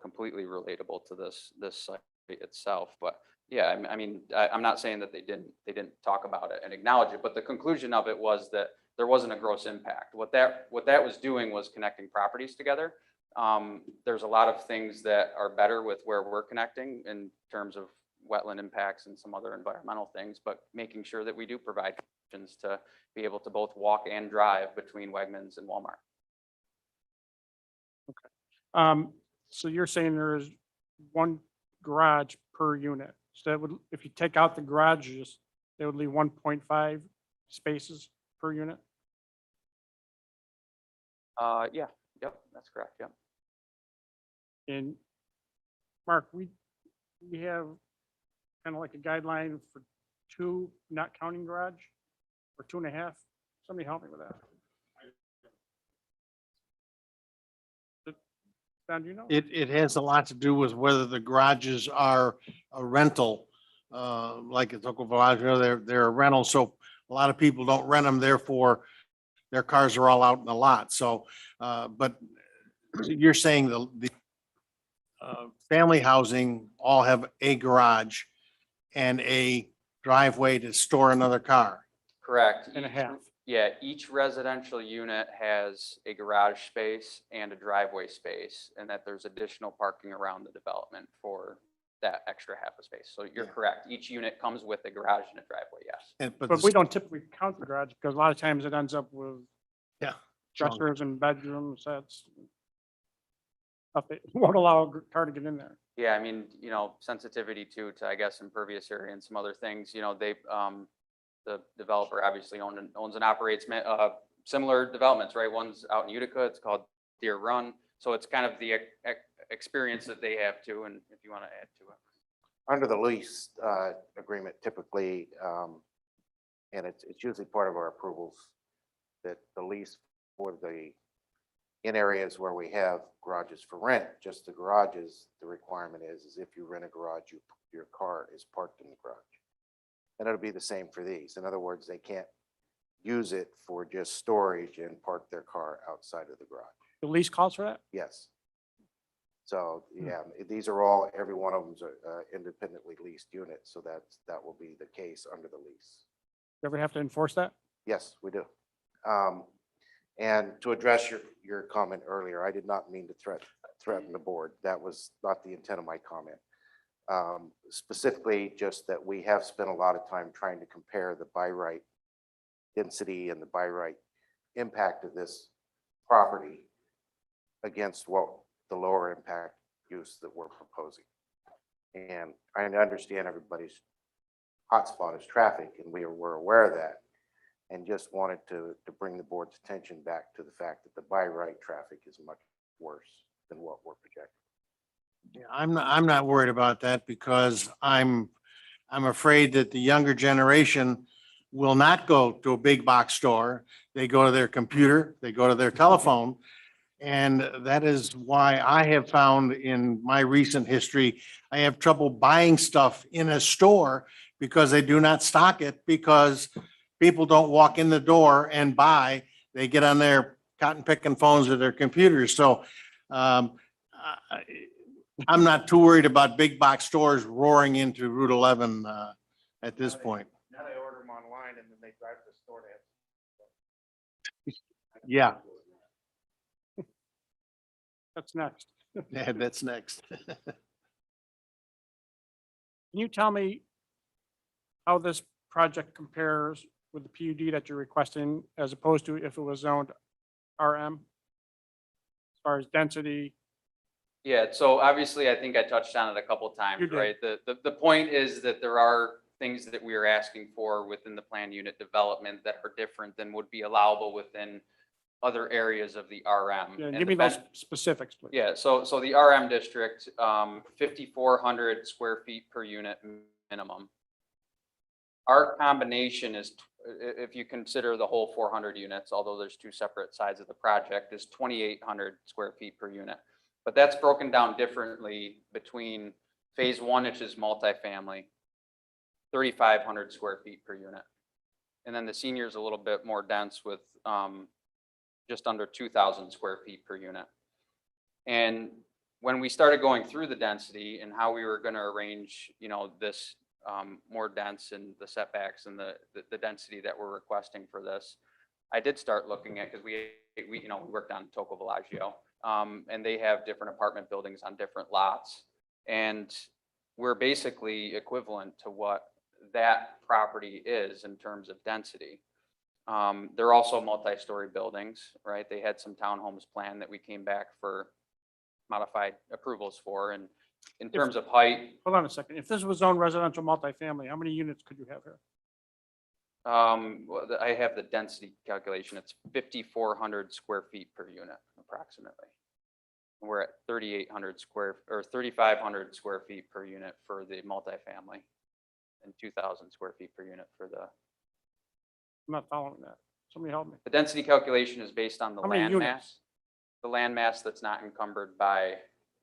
completely relatable to this site itself. But yeah, I mean, I'm not saying that they didn't talk about it and acknowledge it, but the conclusion of it was that there wasn't a gross impact. What that was doing was connecting properties together. There's a lot of things that are better with where we're connecting in terms of wetland impacts and some other environmental things, but making sure that we do provide options to be able to both walk and drive between Wegmans and Walmart. So you're saying there is one garage per unit. So that would, if you take out the garages, they would leave 1.5 spaces per unit? Yeah, yep, that's correct, yep. And Mark, we have kind of like a guideline for 2, not counting garage, or 2.5. Somebody help me with that. Don, do you know? It has a lot to do with whether the garages are a rental, like it's Uncle Garage, they're a rental, so a lot of people don't rent them, therefore their cars are all out in the lot, so, but you're saying the family housing all have a garage and a driveway to store another car. Correct. And a half. Yeah, each residential unit has a garage space and a driveway space, and that there's additional parking around the development for that extra half a space. So you're Yeah. correct. Each unit comes with a garage and a driveway, yes. But we don't typically count the garage because a lot of times it ends up with Yeah. dressers and bedrooms. That's stuff that won't allow a car to get in there. Yeah, I mean, sensitivity to, I guess, impervious area and some other things, the developer obviously owns and operates similar developments, right? One's out in Utica, it's called Deer Run. So it's kind of the experience that they have too, and if you want to add to it. Under the lease agreement typically, and it's usually part of our approvals, that the lease for in areas where we have garages for rent, just the garages, the requirement is if you rent a garage, your car is parked in the garage. And it'll be the same for these. In other words, they can't use it for just storage and park their car outside of the garage. The lease calls for that? Yes. So, yeah, these are all, every one of them's independently leased units, so that will be the case under the lease. You ever have to enforce that? Yes, we do. And to address your comment earlier, I did not mean to threaten the board. That was not the intent of my comment. Specifically, just that we have spent a lot of time trying to compare the by right density and the by right impact of this property against what the lower impact use that we're proposing. And I understand everybody's hotspot is traffic, and we're aware of that. And just wanted to bring the board's attention back to the fact that the by right traffic is much worse than what we're projecting. Yeah, I'm not worried about that because I'm afraid that the younger generation will not go to a big box store. They go to their computer, they go to their telephone. And that is why I have found in my recent history, I have trouble buying stuff in a store because they do not stock it, because people don't walk in the door and buy. They get on their cotton picking phones or their computers. So I'm not too worried about big box stores roaring into Route 11 at this point. Now they order them online and then they drive to the store to have. Yeah, That's next. yeah, that's next. Can you tell me how this project compares with the PUD that you're requesting as opposed to if it was zoned RM? As far as density, Yeah, so obviously, I think I touched on it a couple You times, did. right? The point is that there are things that we are asking for within the planned unit development that are different than would be allowable within other areas of the RM. yeah, And give the me those ben- specifics, please. Yeah, so the RM district, 5,400 square feet per unit minimum. Our combination is, if you consider the whole 400 units, although there's two separate sides of the project, is 2,800 square feet per unit. But that's broken down differently between phase one, which is multifamily, 3,500 square feet per unit. And then the senior is a little bit more dense with just under 2,000 square feet per unit. And when we started going through the density and how we were going to arrange, this more dense and the setbacks and the density that we're requesting for this, I did start looking at, because we worked on Toco Villaggio, and they have different apartment buildings on different lots. And we're basically equivalent to what that property is in terms of density. They're also multi-story buildings, right? They had some townhomes planned that we came back for modified approvals for. And in terms of height, Hold on a second. If this was zoned residential multifamily, how many units could you have here? well, I have the density calculation. It's 5,400 square feet per unit approximately. We're at 3,500 square feet per unit for the multifamily and 2,000 square feet per unit for the. I'm not following that. Somebody help me. The density calculation is based on the How many land units? mass. The land mass that's not encumbered by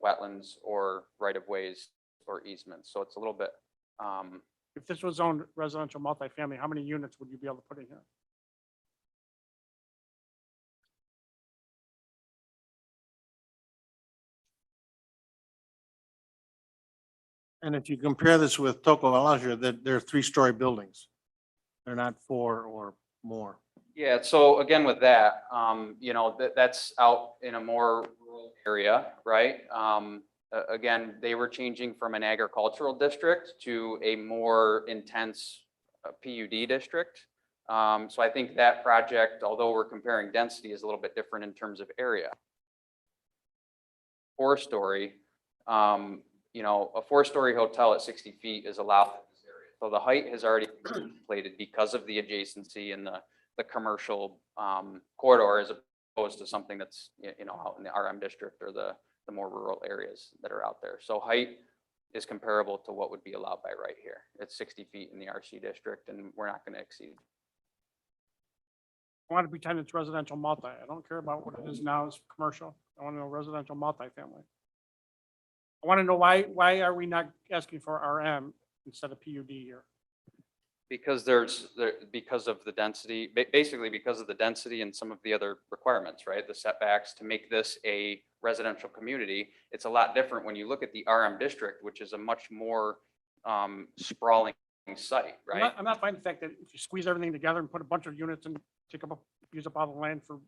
wetlands or right of ways or easements. So it's a little bit, If this was zoned residential multifamily, how many units would you be able to put in here? And if you compare this with Toco Villaggio, they're 3-story buildings. They're not 4 or more. yeah. So again, with that, that's out in a more rural area, right? Again, they were changing from an agricultural district to a more intense PUD district. So I think that project, although we're comparing density, is a little bit different in terms of area. 4-story, a 4-story hotel at 60 feet is allowed in this area. So the height has already been contemplated because of the adjacency and the commercial corridor, as opposed to something that's, out in the RM district or the more rural areas that are out there. So height is comparable to what would be allowed by right here. It's 60 feet in the RC district, and we're not going to exceed. I want to pretend it's residential multi. I don't care about what it is now. It's commercial. I want to know residential multifamily. I want to know why are we not asking for RM instead of PUD here? Because because of the density, basically because of the density and some of the other requirements, right? The setbacks to make this a residential community. It's a lot different when you look at the RM district, which is a much more sprawling site, right? I'm not finding the fact that if you squeeze everything together and put a bunch of units and use up all the land for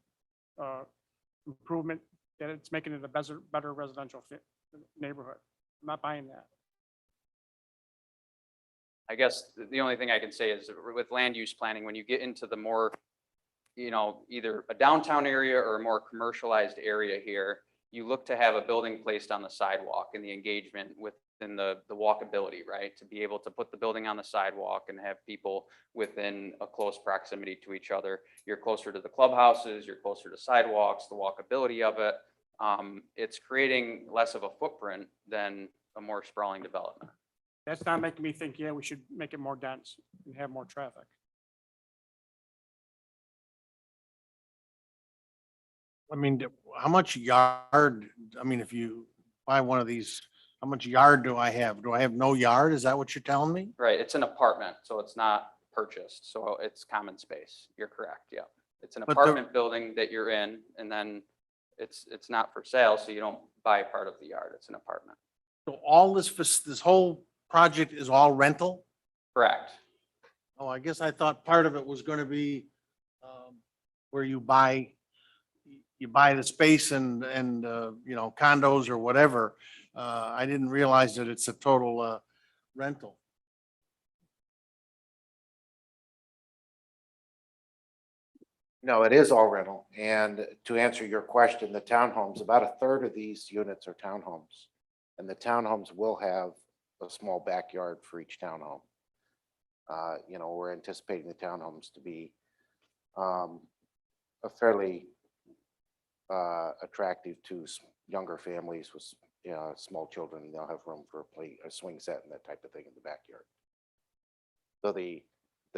improvement, that it's making it a better residential neighborhood. I'm not buying that. I guess the only thing I can say is with land use planning, when you get into the more, either a downtown area or a more commercialized area here, you look to have a building placed on the sidewalk and the engagement within the walkability, right? To be able to put the building on the sidewalk and have people within a close proximity to each other. You're closer to the clubhouses, you're closer to sidewalks, the walkability of it. It's creating less of a footprint than a more sprawling development. That's not making me think, yeah, we should make it more dense and have more traffic. I mean, how much yard, if you buy one of these, how much yard do I have? Do I have no yard? Is that what you're telling me? Right, it's an apartment, so it's not purchased, so it's common space. You're correct, yeah. It's an But the- apartment building that you're in, and then it's not for sale, so you don't buy part of the yard. It's an apartment. So all this whole project is all rental? Correct. Oh, I guess I thought part of it was going to be where you buy the space and condos or whatever. I didn't realize that it's a total rental. No, it is all rental. And to answer your question, the townhomes, about a third of these units are townhomes. And the townhomes will have a small backyard for each townhome. We're anticipating the townhomes to be a fairly attractive to younger families with, small children. They'll have room for a swing set and that type of thing in the backyard. So the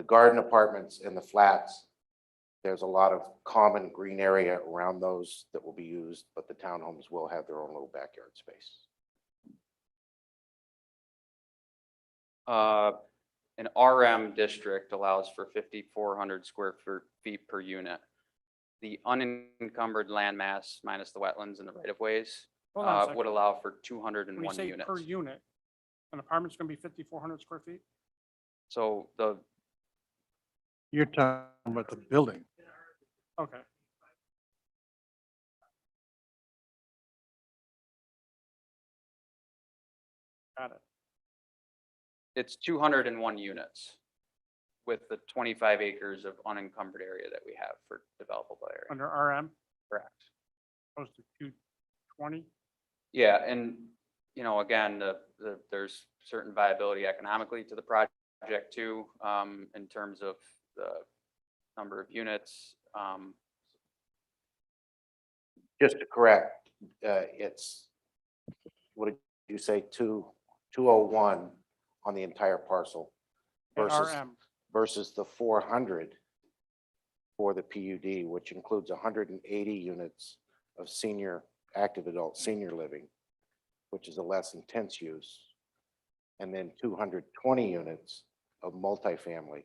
garden apartments and the flats, there's a lot of common green area around those that will be used, but the townhomes will have their own little backyard space. An RM district allows for 5,400 square feet per unit. The unencumbered land mass minus the wetlands and the right of ways Hold on a would second. allow for two hundred and When you one say units. per unit, an apartment's gonna be 5,400 square feet? So the, You're talking about the building. Okay. Got it. it's 201 units with the 25 acres of unencumbered area that we have for developable area. Under RM, Correct. opposed to 220? Yeah, and, again, there's certain viability economically to the project too, in terms of the number of units. Just to correct, it's, what did you say, 201 on the entire parcel At versus, RM, versus the 400 for the PUD, which includes 180 units of senior, active adult senior living, which is a less intense use, and then 220 units of multifamily,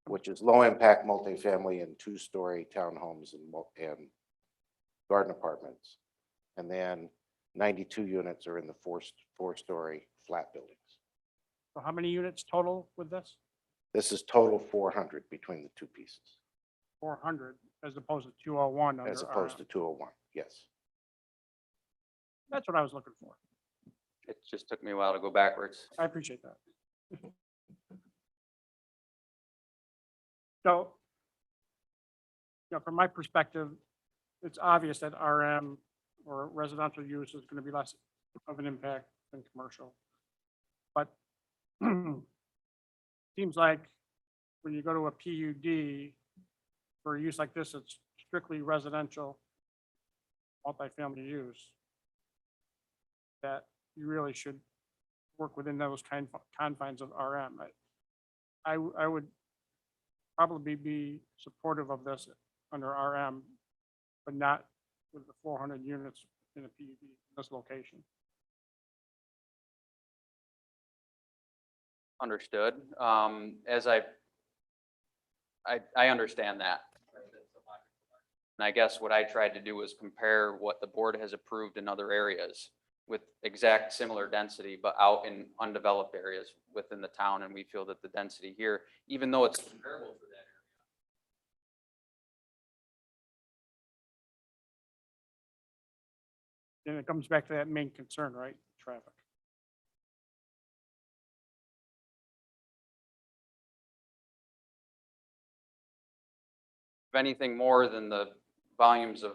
which is low-impact multifamily and two-story townhomes and garden apartments. And then 92 units are in the four-story flat buildings. so how many units total with this? This is total 400 between the two pieces, 400 as opposed to 201 under as opposed to RM. 201, yes. That's what I was looking for. It just took me a while to go backwards. I appreciate that. So, from my perspective, it's obvious that RM or residential use is going to be less of an impact than commercial. But seems like when you go to a PUD for a use like this, it's strictly residential, multifamily use, that you really should work within those confines of RM. I would probably be supportive of this under RM, but not with the 400 units in a PUD in this location. Understood. As I understand that. And I guess what I tried to do was compare what the board has approved in other areas with exact similar density, but out in undeveloped areas within the town. And we feel that the density here, even though it's comparable for that And it comes back to that main concern, right? Traffic. if anything more than the volumes of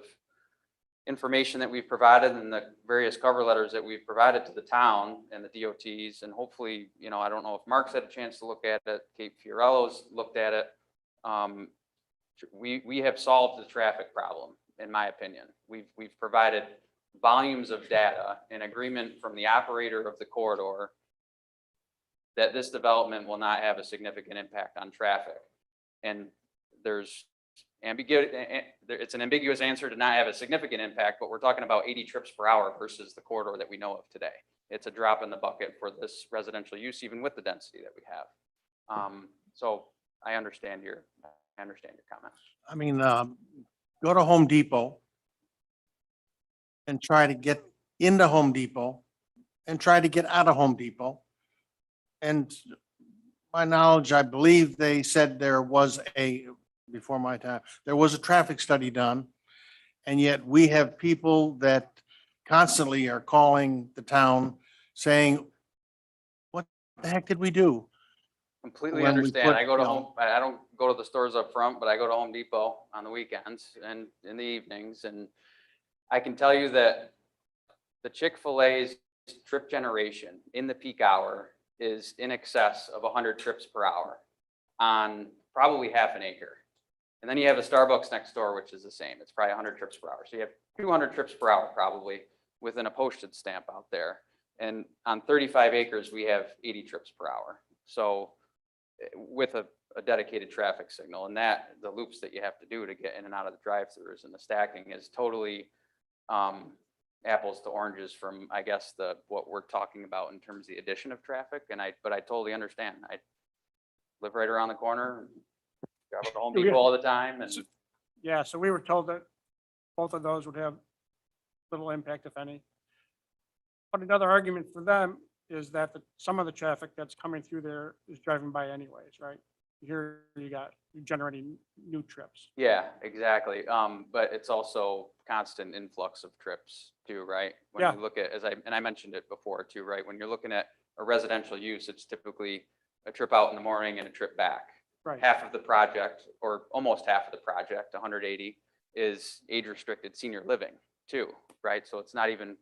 information that we've provided and the various cover letters that we've provided to the town and the DOTs, and hopefully, I don't know if Mark's had a chance to look at it, Kate Fiorello's looked at it. We have solved the traffic problem, in my opinion. We've provided volumes of data in agreement from the operator of the corridor that this development will not have a significant impact on traffic. And there's ambiguity, it's an ambiguous answer to not have a significant impact, but we're talking about 80 trips per hour versus the corridor that we know of today. It's a drop in the bucket for this residential use, even with the density that we have. So I understand your comment. I mean, go to Home Depot and try to get into Home Depot and try to get out of Home Depot. And my knowledge, I believe they said there was before my time, there was a traffic study done. And yet we have people that constantly are calling the town saying, what the heck did we do? Completely When we understand. put, I go to you know- home, I don't go to the stores up front, but I go to Home Depot on the weekends and in the evenings. And I can tell you that the Chick-fil-A's trip generation in the peak hour is in excess of 100 trips per hour on probably half an acre. And then you have a Starbucks next door, which is the same. It's probably 100 trips per hour. So you have 200 trips per hour probably within a postage stamp out there. And on 35 acres, we have 80 trips per hour. So with a dedicated traffic signal, and that the loops that you have to do to get in and out of the drive-throughs and the stacking is totally apples to oranges from, I guess, what we're talking about in terms of the addition of traffic. But I totally understand. I live right around the corner, travel to Home Yeah. Depot all the time, and Yeah, so we were told that both of those would have little impact, if any. But another argument for them is that some of the traffic that's coming through there is driving by anyways, right? Here you're generating new trips. Yeah, exactly. But it's also constant influx of trips too, right? When Yeah. you look at, and I mentioned it before too, right? When you're looking at a residential use, it's typically a trip out in the morning and a trip back. Right. Half of the project, or almost half of the project, 180, is age-restricted senior living too, right? So it's not even,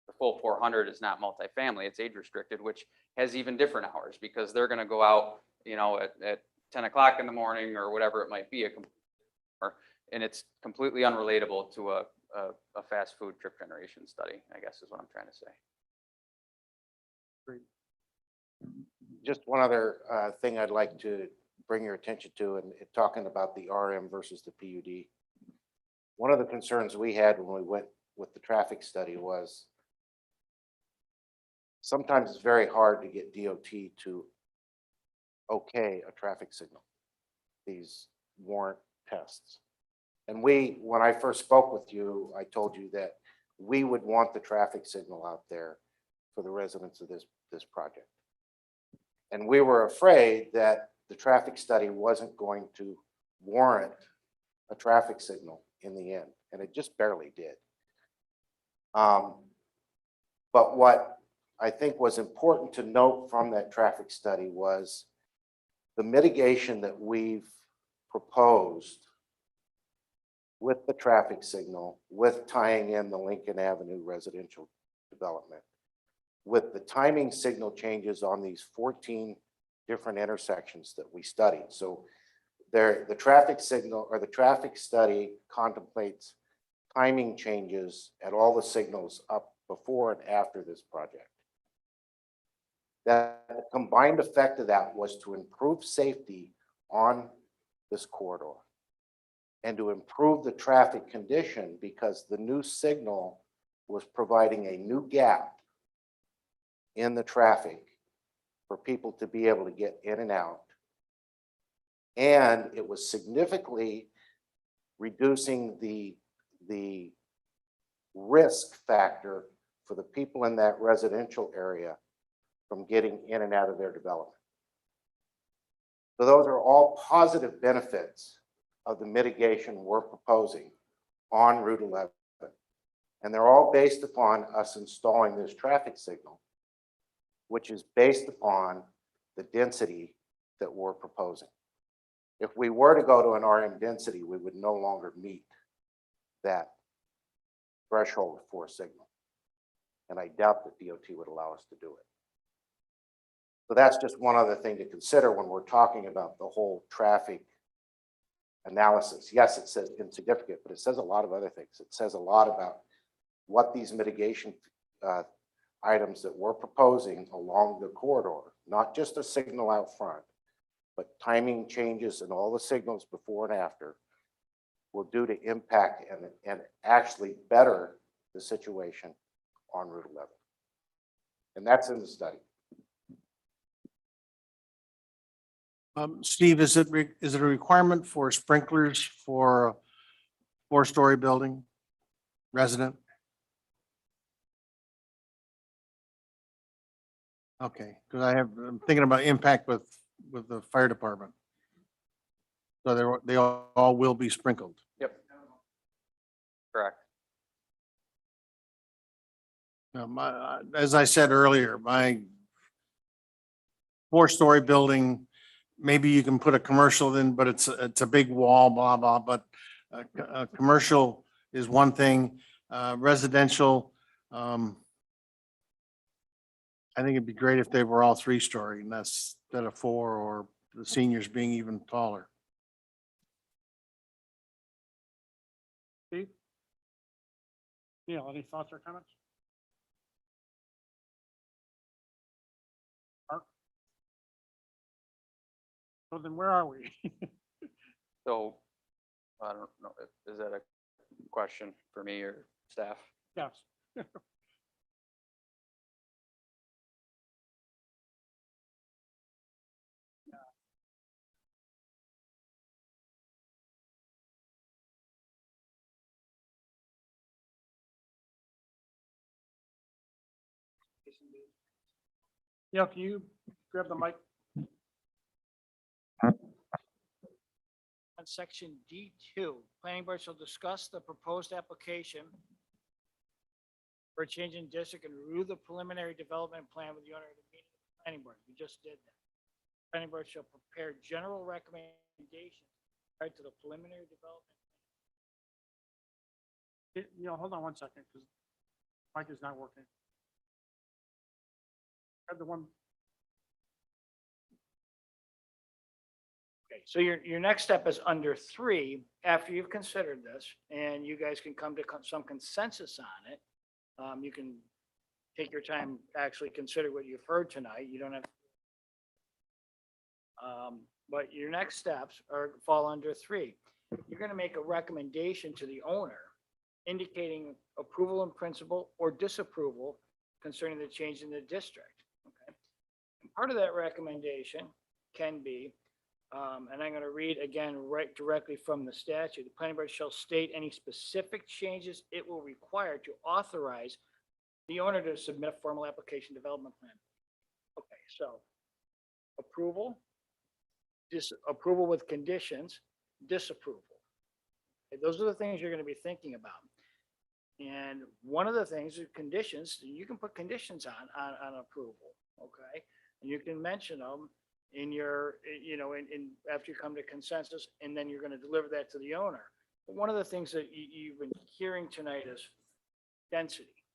the full 400 is not multifamily, it's age-restricted, which has even different hours because they're gonna go out, at 10 o'clock in the morning or whatever it might be, and it's completely unrelatable to a fast food trip generation study, I guess is what I'm trying to say. Just one other thing I'd like to bring your attention to, and talking about the RM versus the PUD. One of the concerns we had when we went with the traffic study was sometimes it's very hard to get DOT to okay a traffic signal, these warrant tests. And when I first spoke with you, I told you that we would want the traffic signal out there for the residents of this project. And we were afraid that the traffic study wasn't going to warrant a traffic signal in the end, and it just barely did. But what I think was important to note from that traffic study was the mitigation that we've proposed with the traffic signal, with tying in the Lincoln Avenue residential development, with the timing signal changes on these 14 different intersections that we studied. So the traffic signal or the traffic study contemplates timing changes at all the signals up before and after this project. That the combined effect of that was to improve safety on this corridor and to improve the traffic condition because the new signal was providing a new gap in the traffic for people to be able to get in and out. And it was significantly reducing the risk factor for the people in that residential area from getting in and out of their development. So those are all positive benefits of the mitigation we're proposing on Route 11. And they're all based upon us installing this traffic signal, which is based upon the density that we're proposing. If we were to go to an RM density, we would no longer meet that threshold for a signal. And I doubt that DOT would allow us to do it. So that's just one other thing to consider when we're talking about the whole traffic analysis. Yes, it says insignificant, but it says a lot of other things. It says a lot about what these mitigation items that we're proposing along the corridor, not just a signal out front, but timing changes and all the signals before and after will do to impact and actually better the situation on Route 11. And that's in the study. Steve, is it a requirement for sprinklers for a 4-story building resident? Okay, because I'm thinking about impact with the fire department. So they all will be sprinkled. Yep. Correct. As I said earlier, my 4-story building, maybe you can put a commercial in, but it's a big wall, blah, blah, but a commercial is one thing, residential, I think it'd be great if they were all 3-story and that's instead of 4, or the seniors being even taller. Steve? Neil, any thoughts or comments? Mark? So then where are we? So, I don't know, is that a question for me or staff? Yes. Neil, can you grab the mic? On section D2, planning board shall discuss the proposed application for a change in district and review the preliminary development plan with the owner of the meeting of the planning board. We just did that. Planning board shall prepare general recommendations prior to the preliminary development. Hold on one second, because mic is not working. Grab the one. Okay, so your next step is under 3, after you've considered this, and you guys can come to some consensus on it. You can take your time, actually consider what you've heard tonight. You don't have. But your next steps fall under 3. You're going to make a recommendation to the owner indicating approval in principle or disapproval concerning the change in the district. Okay. And part of that recommendation can be, and I'm going to read again right directly from the statute. The planning board shall state any specific changes it will require to authorize the owner to submit a formal application development plan. Okay, so approval, disapproval with conditions, disapproval. Okay, those are the things you're going to be thinking about. And one of the things is conditions, you can put conditions on approval, okay? And you can mention them in your, in after you come to consensus, and then you're going to deliver that to the owner. But one of the things that you've been hearing tonight is density.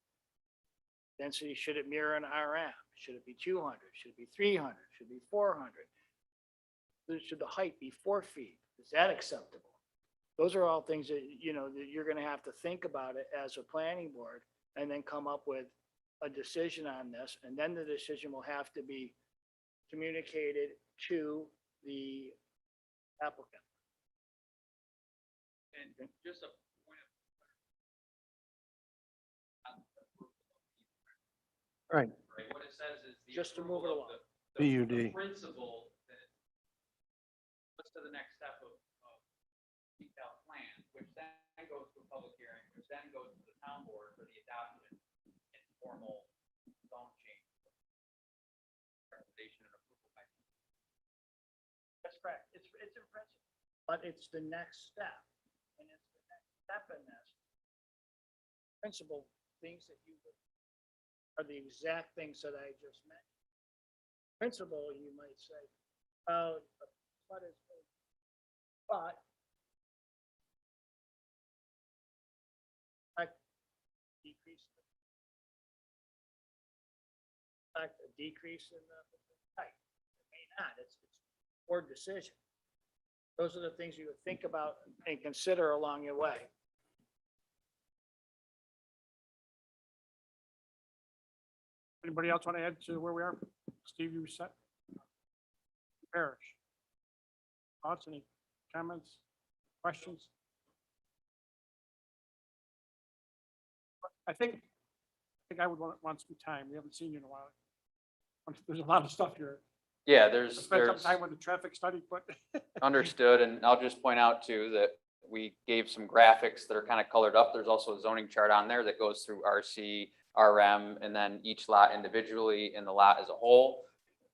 Density, should it mirror an RM? Should it be 200? Should it be 300? Should it be 400? Should the height be 4 feet? Is that acceptable? Those are all things that, that you're going to have to think about it as a planning board and then come up with a decision on this. And then the decision will have to be communicated to the applicant. And just a point of. Right. What it says is. Just to move it along. PUD. Principle that puts to the next step of detailed plan, which then goes to a public hearing, which then goes to the town board for the adoption and formal zone change. Recommendation and approval. That's correct. It's in principle, but it's the next step. And it's the next step in this. Principle, things that you would are the exact things that I just mentioned. Principle, you might say, but I decrease a decrease in the height. It may not. It's board decision. Those are the things you would think about and consider along your way. Anybody else want to add to where we are? Steve, you set? Parrish. Thoughts, any comments, questions? I think I would want some time. We haven't seen you in a while. There's a lot of stuff here. Yeah, I there's spent some time with the traffic study, but understood, and I'll just point out too that we gave some graphics that are kind of colored up. There's also a zoning chart on there that goes through RC, RM, and then each lot individually and the lot as a whole.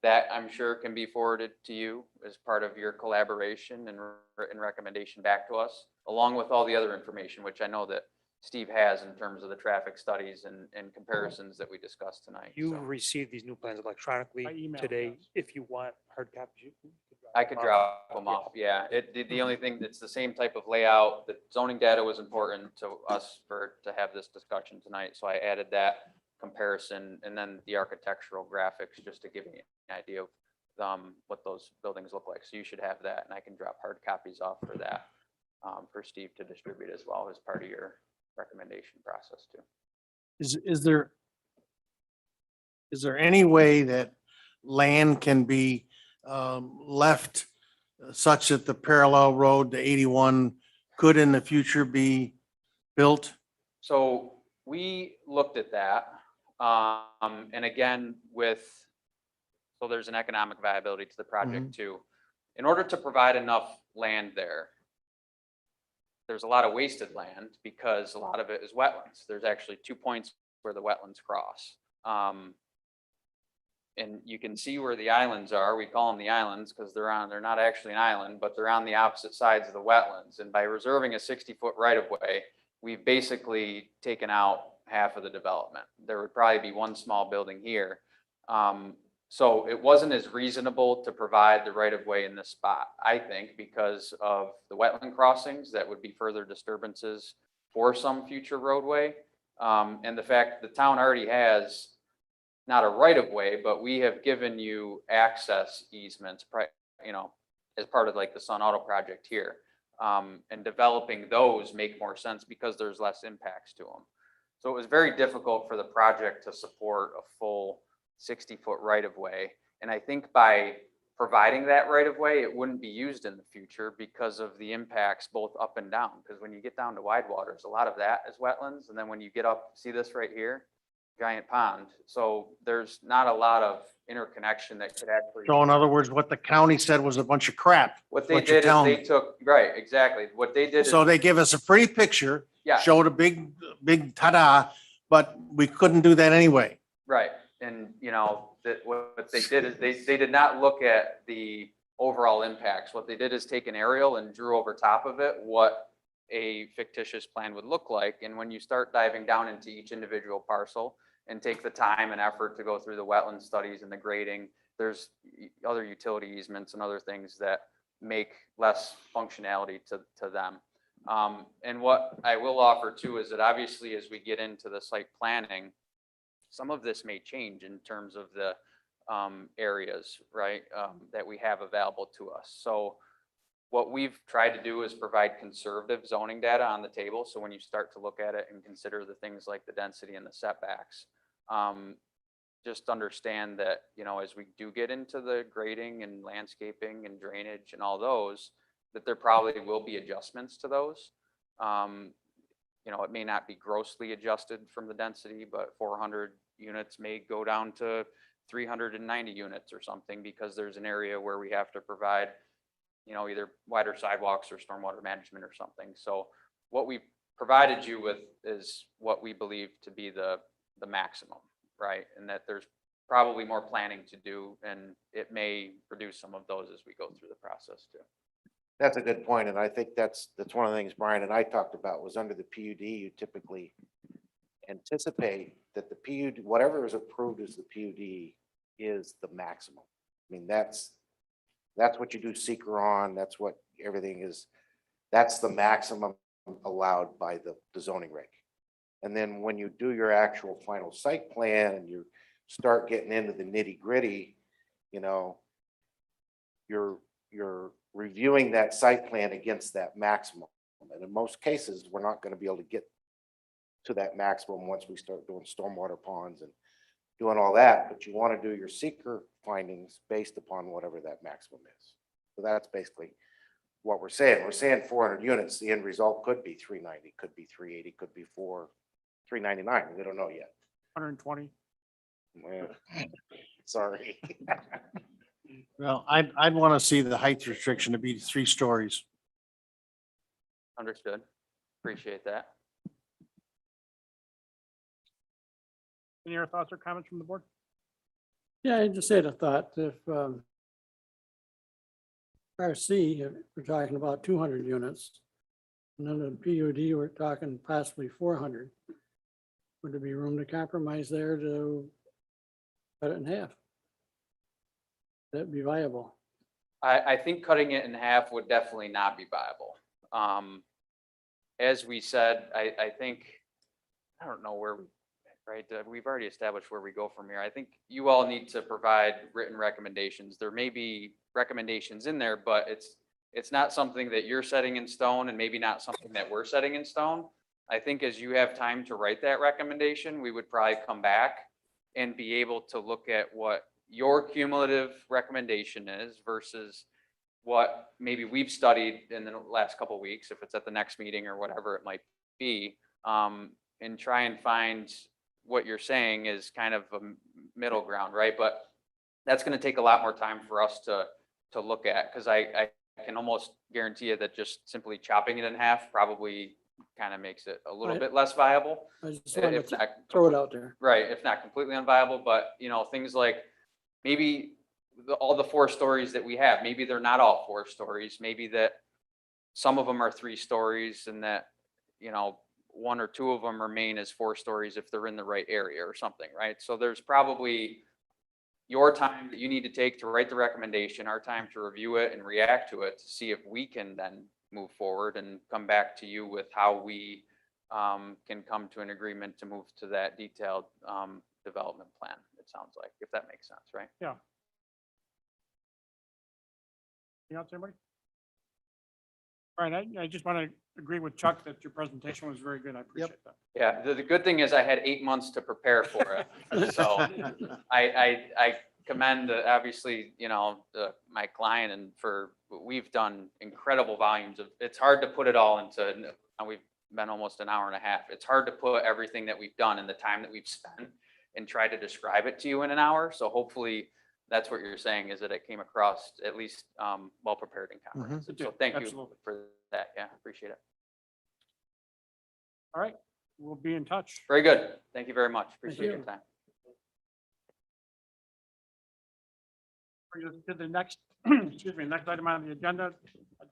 That I'm sure can be forwarded to you as part of your collaboration and written recommendation back to us, along with all the other information, which I know that Steve has in terms of the traffic studies and comparisons that we discussed tonight. You So received these new plans electronically By email, today. yes. If you want hard copies, you can I could drop them off, yeah. The only thing, it's the same type of layout. The zoning data was important to us to have this discussion tonight, so I added that comparison and then the architectural graphics, just to give you an idea of what those buildings look like. So you should have that, and I can drop hard copies off for that, for Steve to distribute as well as part of your recommendation process too. Is there any way that land can be left such that the parallel road to 81 could in the future be built? So we looked at that. And again, so there's an economic viability to the project too. In order to provide enough land there's a lot of wasted land because a lot of it is wetlands. There's actually 2 points where the wetlands cross. And you can see where the islands are. We call them the islands because they're not actually an island, but they're on the opposite sides of the wetlands. And by reserving a 60-foot right of way, we've basically taken out half of the development. There would probably be one small building here. So it wasn't as reasonable to provide the right of way in this spot, I think, because of the wetland crossings that would be further disturbances for some future roadway. And the fact that the town already has not a right of way, but we have given you access easements, as part of like the Sun Auto project here. And developing those make more sense because there's less impacts to them. So it was very difficult for the project to support a full 60-foot right of way. And I think by providing that right of way, it wouldn't be used in the future because of the impacts both up and down. Because when you get down to wide waters, a lot of that is wetlands. And then when you get up, see this right here, giant pond. So there's not a lot of interconnection that could actually. So in other words, what the county said was a bunch of crap. What they what you're did is telling they me. took, right, exactly. What they did is, So they give us a pretty picture, yeah, showed a big ta-da, but we couldn't do that anyway. right. And that what they did is they did not look at the overall impacts. What they did is take an aerial and drew over top of it what a fictitious plan would look like. And when you start diving down into each individual parcel and take the time and effort to go through the wetland studies and the grading, there's other utility easements and other things that make less functionality to them. And what I will offer too is that obviously as we get into the site planning, some of this may change in terms of the areas, right, that we have available to us. So what we've tried to do is provide conservative zoning data on the table. So when you start to look at it and consider the things like the density and the setbacks, just understand that, as we do get into the grading and landscaping and drainage and all those, that there probably will be adjustments to those. It may not be grossly adjusted from the density, but 400 units may go down to 390 units or something because there's an area where we have to provide, either wider sidewalks or stormwater management or something. So what we provided you with is what we believe to be the maximum, right? And that there's probably more planning to do, and it may reduce some of those as we go through the process too. That's a good point, and I think that's one of the things Brian and I talked about was under the PUD, you typically anticipate that the PUD, whatever is approved as the PUD is the maximum. I mean, that's what you do seeker on, that's what everything is, that's the maximum allowed by the zoning reg. And then when you do your actual final site plan and you start getting into the nitty gritty, you're reviewing that site plan against that maximum. And in most cases, we're not going to be able to get to that maximum once we start doing stormwater ponds and doing all that, but you want to do your seeker findings based upon whatever that maximum is. So that's basically what we're saying. We're saying 400 units, the end result could be 390, could be 380, could be 399. We don't know yet. 120. Well, sorry. Well, I'd want to see the height restriction to be 3 stories. Understood. Appreciate that. Any other thoughts or comments from the board? Yeah, I just had a thought, if RC, if we're talking about 200 units, and then the PUD, we're talking possibly 400. Would there be room to compromise there to cut it in half? That'd be viable. I think cutting it in half would definitely not be viable. As we said, I think, I don't know where, right? We've already established where we go from here. I think you all need to provide written recommendations. There may be recommendations in there, but it's not something that you're setting in stone and maybe not something that we're setting in stone. I think as you have time to write that recommendation, we would probably come back and be able to look at what your cumulative recommendation is versus what maybe we've studied in the last couple of weeks, if it's at the next meeting or whatever it might be, and try and find what you're saying is kind of a middle ground, right? But that's going to take a lot more time for us to look at, because I can almost guarantee you that just simply chopping it in half probably kind of makes it a little Right. bit less viable. I just wanted If to not, throw it out there. right, if not completely unviable, but things like maybe all the 4 stories that we have, maybe they're not all 4 stories, maybe that some of them are 3 stories and that, 1 or 2 of them remain as 4 stories if they're in the right area or something, right? So there's probably your time that you need to take to write the recommendation, our time to review it and react to it, to see if we can then move forward and come back to you with how we can come to an agreement to move to that detailed development plan, it sounds like, if that makes sense, right? Anything else, anybody? All right, I just want to agree with Chuck that your presentation was very good. I appreciate that. Yeah, the good thing is I had 8 months to prepare for it. So I commend, obviously, my client and we've done incredible volumes of, it's hard to put it all into, and we've been almost an hour and a half. It's hard to put everything that we've done and the time that we've spent and try to describe it to you in an hour. So hopefully that's what you're saying, is that it came across at least well prepared and comprehensive. It did, So thank you absolutely. for that. Yeah, appreciate it. All right, we'll be in touch. Very good. Thank you very much. Appreciate your you. time. Bring us to the next, excuse me, next item on the agenda,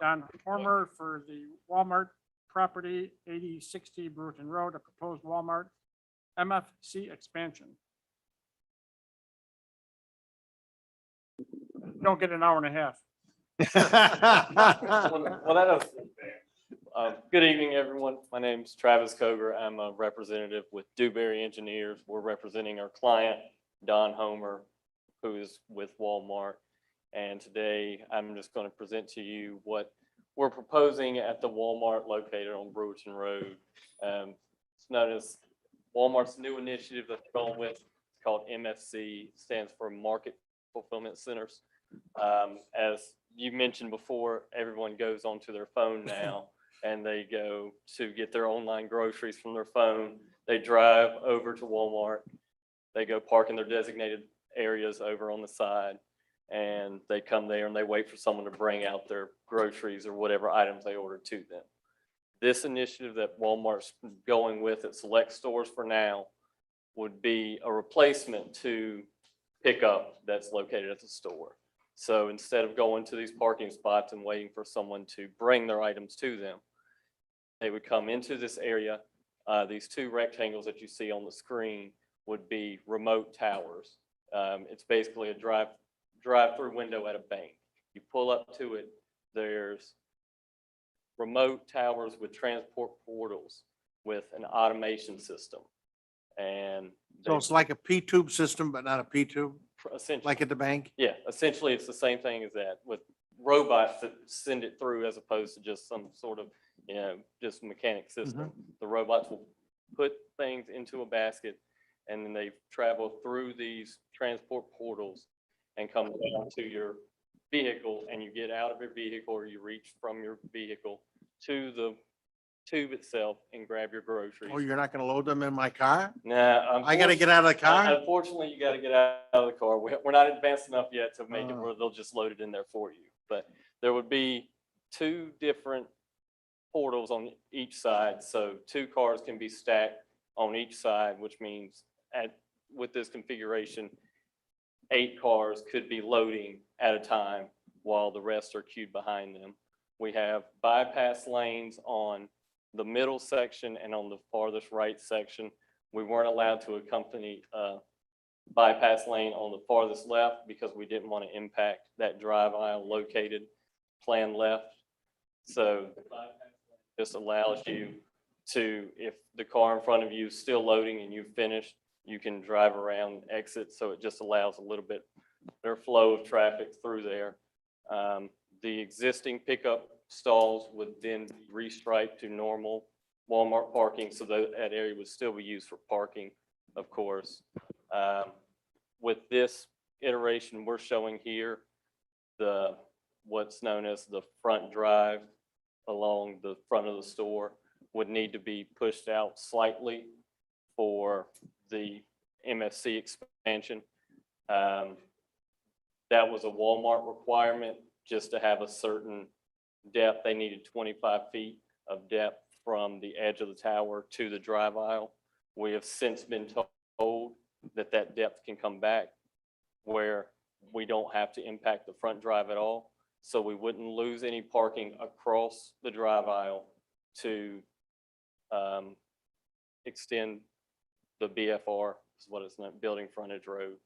Don Former for the Walmart property, 8060 Brewerton Road, a proposed Walmart MFC expansion. Don't get an hour and a half. Well, that was, good evening, everyone. My name's Travis Koger. I'm a representative with Dewberry Engineers. We're representing our client, Don Homer, who is with Walmart. And today I'm just going to present to you what we're proposing at the Walmart located on Brewerton Road. It's known as Walmart's new initiative that they're going with. It's called MFC, stands for Market Fulfillment Centers. As you mentioned before, everyone goes onto their phone now and they go to get their online groceries from their phone. They drive over to Walmart. They go park in their designated areas over on the side, and they come there and they wait for someone to bring out their groceries or whatever items they ordered to them. This initiative that Walmart's going with at select stores for now would be a replacement to pickup that's located at the store. So instead of going to these parking spots and waiting for someone to bring their items to them, they would come into this area. These 2 rectangles that you see on the screen would be remote towers. It's basically a drive-through window at a bank. You pull up to it, there's remote towers with transport portals with an automation system. And So it's like a P-tube system, but not a P-tube, essentially, like at the bank? yeah, essentially it's the same thing as that, with robots that send it through as opposed to just some sort of, just mechanic system. The robots will put things into a basket and then they travel through these transport portals and come down to your vehicle, and you get out of your vehicle or you reach from your vehicle to the tube itself and grab your groceries. Oh, you're not gonna load them in my car? Nah, I gotta get out of the car? unfortunately, you gotta get out of the car. We're not advanced enough yet to make it Oh. where they'll just load it in there for you. But there would be 2 different portals on each side. So 2 cars can be stacked on each side, which means with this configuration, 8 cars could be loading at a time while the rest are queued behind them. We have bypass lanes on the middle section and on the farthest right section. We weren't allowed to accompany a bypass lane on the farthest left because we didn't want to impact that drive aisle located planned left. So the bypass lane just allows you to, if the car in front of you is still loading and you've finished, you can drive around, exit. So it just allows a little bit better flow of traffic through there. The existing pickup stalls would then be restriped to normal Walmart parking, so that area would still be used for parking, of course. With this iteration we're showing here, what's known as the front drive along the front of the store would need to be pushed out slightly for the MFC expansion. That was a Walmart requirement, just to have a certain depth. They needed 25 feet of depth from the edge of the tower to the drive aisle. We have since been told that that depth can come back, where we don't have to impact the front drive at all. So we wouldn't lose any parking across the drive aisle to extend the BFR, is what it's not, building frontage road.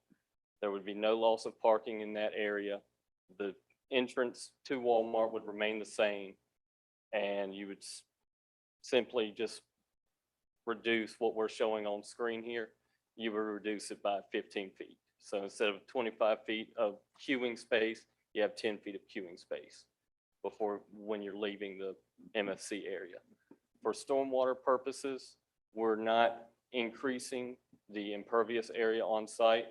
There would be no loss of parking in that area. The entrance to Walmart would remain the same. And you would simply just reduce what we're showing on screen here. You would reduce it by 15 feet. So instead of 25 feet of queuing space, you have 10 feet of queuing space before, when you're leaving the MFC area. For stormwater purposes, we're not increasing the impervious area on site.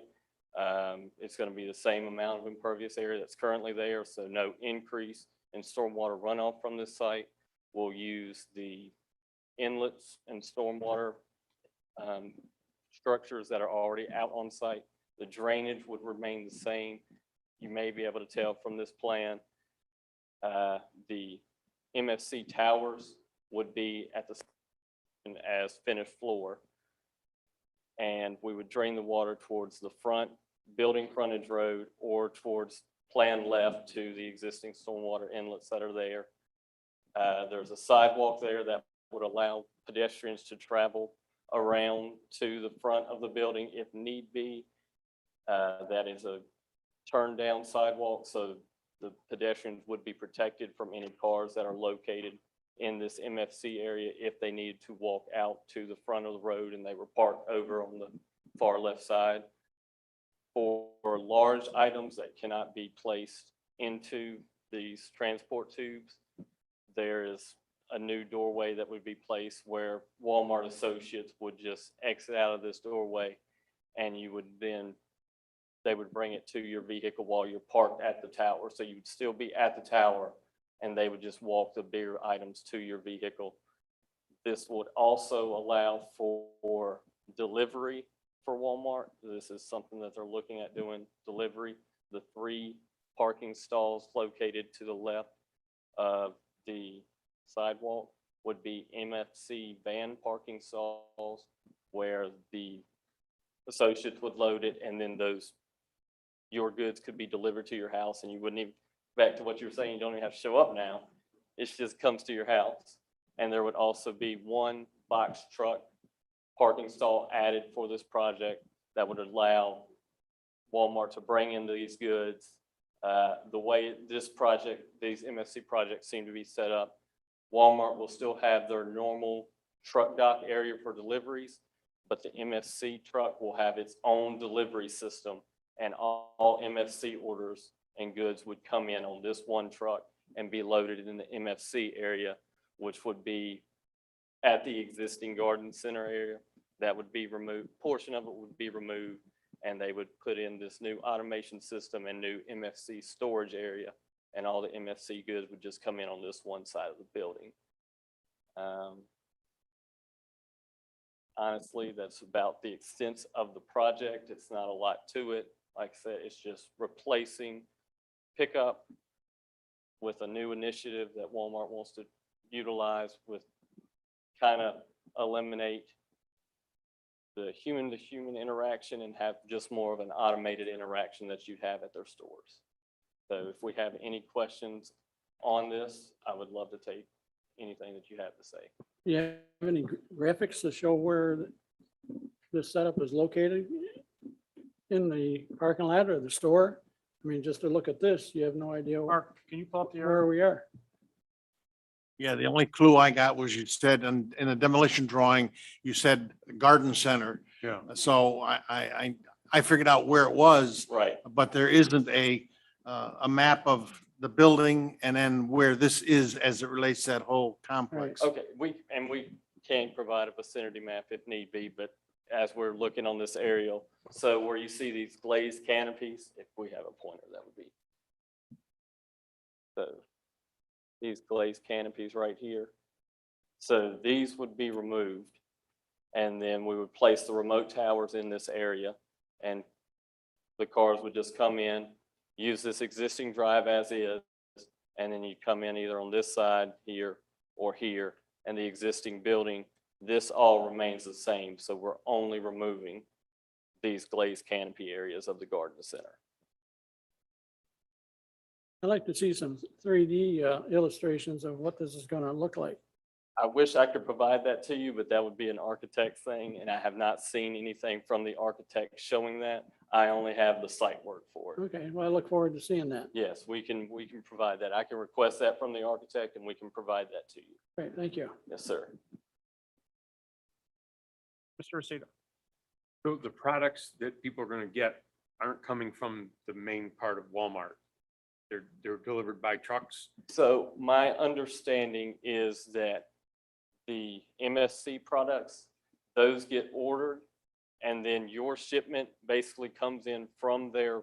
It's going to be the same amount of impervious area that's currently there, so no increase in stormwater runoff from this site. We'll use the inlets and stormwater structures that are already out on site. The drainage would remain the same. You may be able to tell from this plan, the MFC towers would be at the as finished floor. And we would drain the water towards the front building frontage road or towards plan left to the existing stormwater inlets that are there. There's a sidewalk there that would allow pedestrians to travel around to the front of the building if need be. That is a turn down sidewalk, so the pedestrians would be protected from any cars that are located in this MFC area if they needed to walk out to the front of the road and they were parked over on the far left side. For large items that cannot be placed into these transport tubes, there is a new doorway that would be placed where Walmart associates would just exit out of this doorway, and you would then, they would bring it to your vehicle while you're parked at the tower. So you'd still be at the tower and they would just walk the bigger items to your vehicle. This would also allow for delivery for Walmart. This is something that they're looking at doing, delivery. The 3 parking stalls located to the left of the sidewalk would be MFC van parking stalls where the associates would load it, and then your goods could be delivered to your house, and you wouldn't even, back to what you were saying, you don't even have to show up now. It just comes to your house. And there would also be 1 box truck parking stall added for this project that would allow Walmart to bring in these goods. The way this project, these MFC projects seem to be set up, Walmart will still have their normal truck dock area for deliveries, but the MFC truck will have its own delivery system, and all MFC orders and goods would come in on this 1 truck and be loaded in the MFC area, which would be at the existing garden center area. That would be removed, portion of it would be removed, and they would put in this new automation system and new MFC storage area, and all the MFC goods would just come in on this 1 side of the building. Honestly, that's about the extent of the project. It's not a lot to it. Like I said, it's just replacing pickup with a new initiative that Walmart wants to utilize, with kind of eliminate the human-to-human interaction and have just more of an automated interaction that you'd have at their stores. So if we have any questions on this, I would love to take anything that you have to say. You have any graphics to show where this setup is located in the parking lot or the store? I mean, just to look at this, you have no idea Mark, can you pull up the where area? we are. Yeah, the only clue I got was you said in a demolition drawing, you said garden center. Yeah. So I figured out where it was, Right. but there isn't a map of the building and then where this is as it relates to that whole complex. Okay, we can provide a vicinity map if need be, but as we're looking on this aerial, so where you see these glazed canopies, if we have a pointer, that would be. So these glazed canopies right here. So these would be removed, and then we would place the remote towers in this area, and the cars would just come in, use this existing drive as is, and then you'd come in either on this side here or here, and the existing building, this all remains the same. So we're only removing these glazed canopy areas of the garden center. I'd like to see some 3D illustrations of what this is gonna look like. I wish I could provide that to you, but that would be an architect thing, and I have not seen anything from the architect showing that. I only have the site work for it. Okay, well, I look forward to seeing that. Yes, we can provide that. I can request that from the architect and we can provide that to you. Great, thank you. Yes, sir. Mr. Aceto. So the products that people are gonna get aren't coming from the main part of Walmart. They're delivered by trucks. So my understanding is that the MSC products, those get ordered, and then your shipment basically comes in from their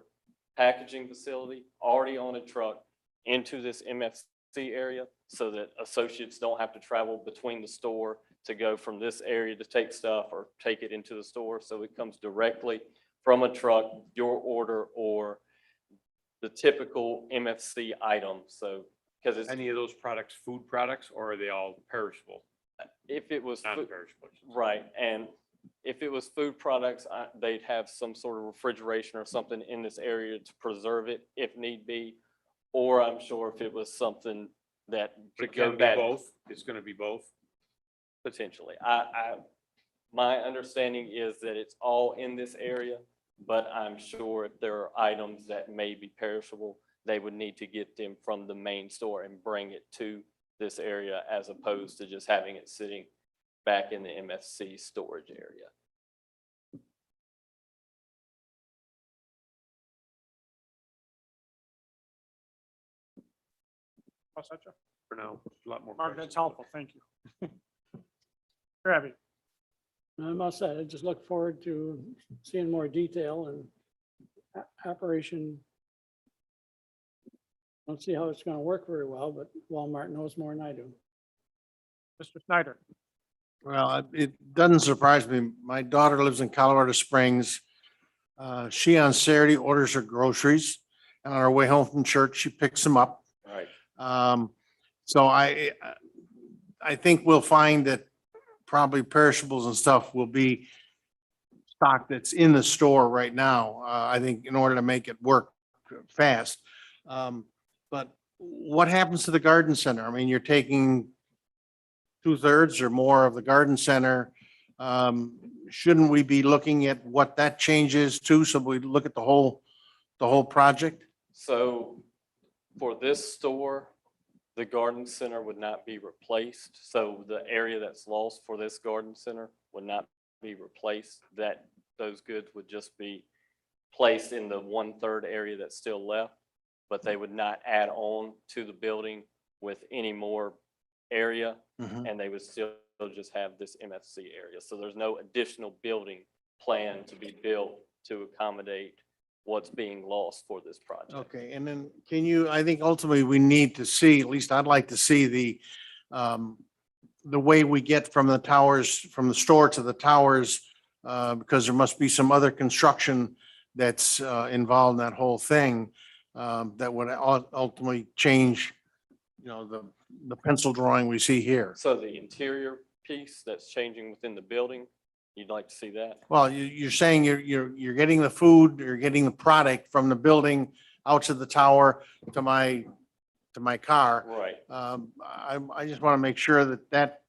packaging facility, already on a truck, into this MFC area, so that associates don't have to travel between the store to go from this area to take stuff or take it into the store. So it comes directly from a truck, your order, or the typical MFC item. So, because it's, Any of those products, food products, or are they all perishable, if it was. food- non-perishable? Right, and if it was food products, they'd have some sort of refrigeration or something in this area to preserve it if need be. Or I'm sure if it was something that But it could go can be bad both. It's gonna be both. potentially. My understanding is that it's all in this area, but I'm sure if there are items that may be perishable, they would need to get them from the main store and bring it to this area as opposed to just having it sitting back in the MFC storage area. All set, Jeff? For now, a lot more. Mark, questions. that's helpful. Thank you. Ravi. I'm all set. I just look forward to seeing more detail and operation. I don't see how it's gonna work very well, but Walmart knows more than I do. Mr. Snyder. Well, it doesn't surprise me. My daughter lives in Colorado Springs. She on Saturday orders her groceries, and on her way home from church, she picks them up. Right. So I think we'll find that probably perishables and stuff will be stock that's in the store right now. I think in order to make it work fast. But what happens to the garden center? I mean, you're taking 2/3 or more of the garden center. Shouldn't we be looking at what that changes to? So we look at the whole project? So for this store, the garden center would not be replaced. So the area that's lost for this garden center would not be replaced. Those goods would just be placed in the 1/3 area that's still left, but they would not add on to the building with any more area, and they would still just have this MFC area. So there's no additional building plan to be built to accommodate what's being lost for this project. Okay, and then I think ultimately we need to see, at least I'd like to see the way we get from the towers, from the store to the towers, because there must be some other construction that's involved in that whole thing, that would ultimately change, the pencil drawing we see here. So the interior piece that's changing within the building, you'd like to see that? Well, you're saying you're getting the food, you're getting the product from the building out to the tower to my car. Right. I just want to make sure that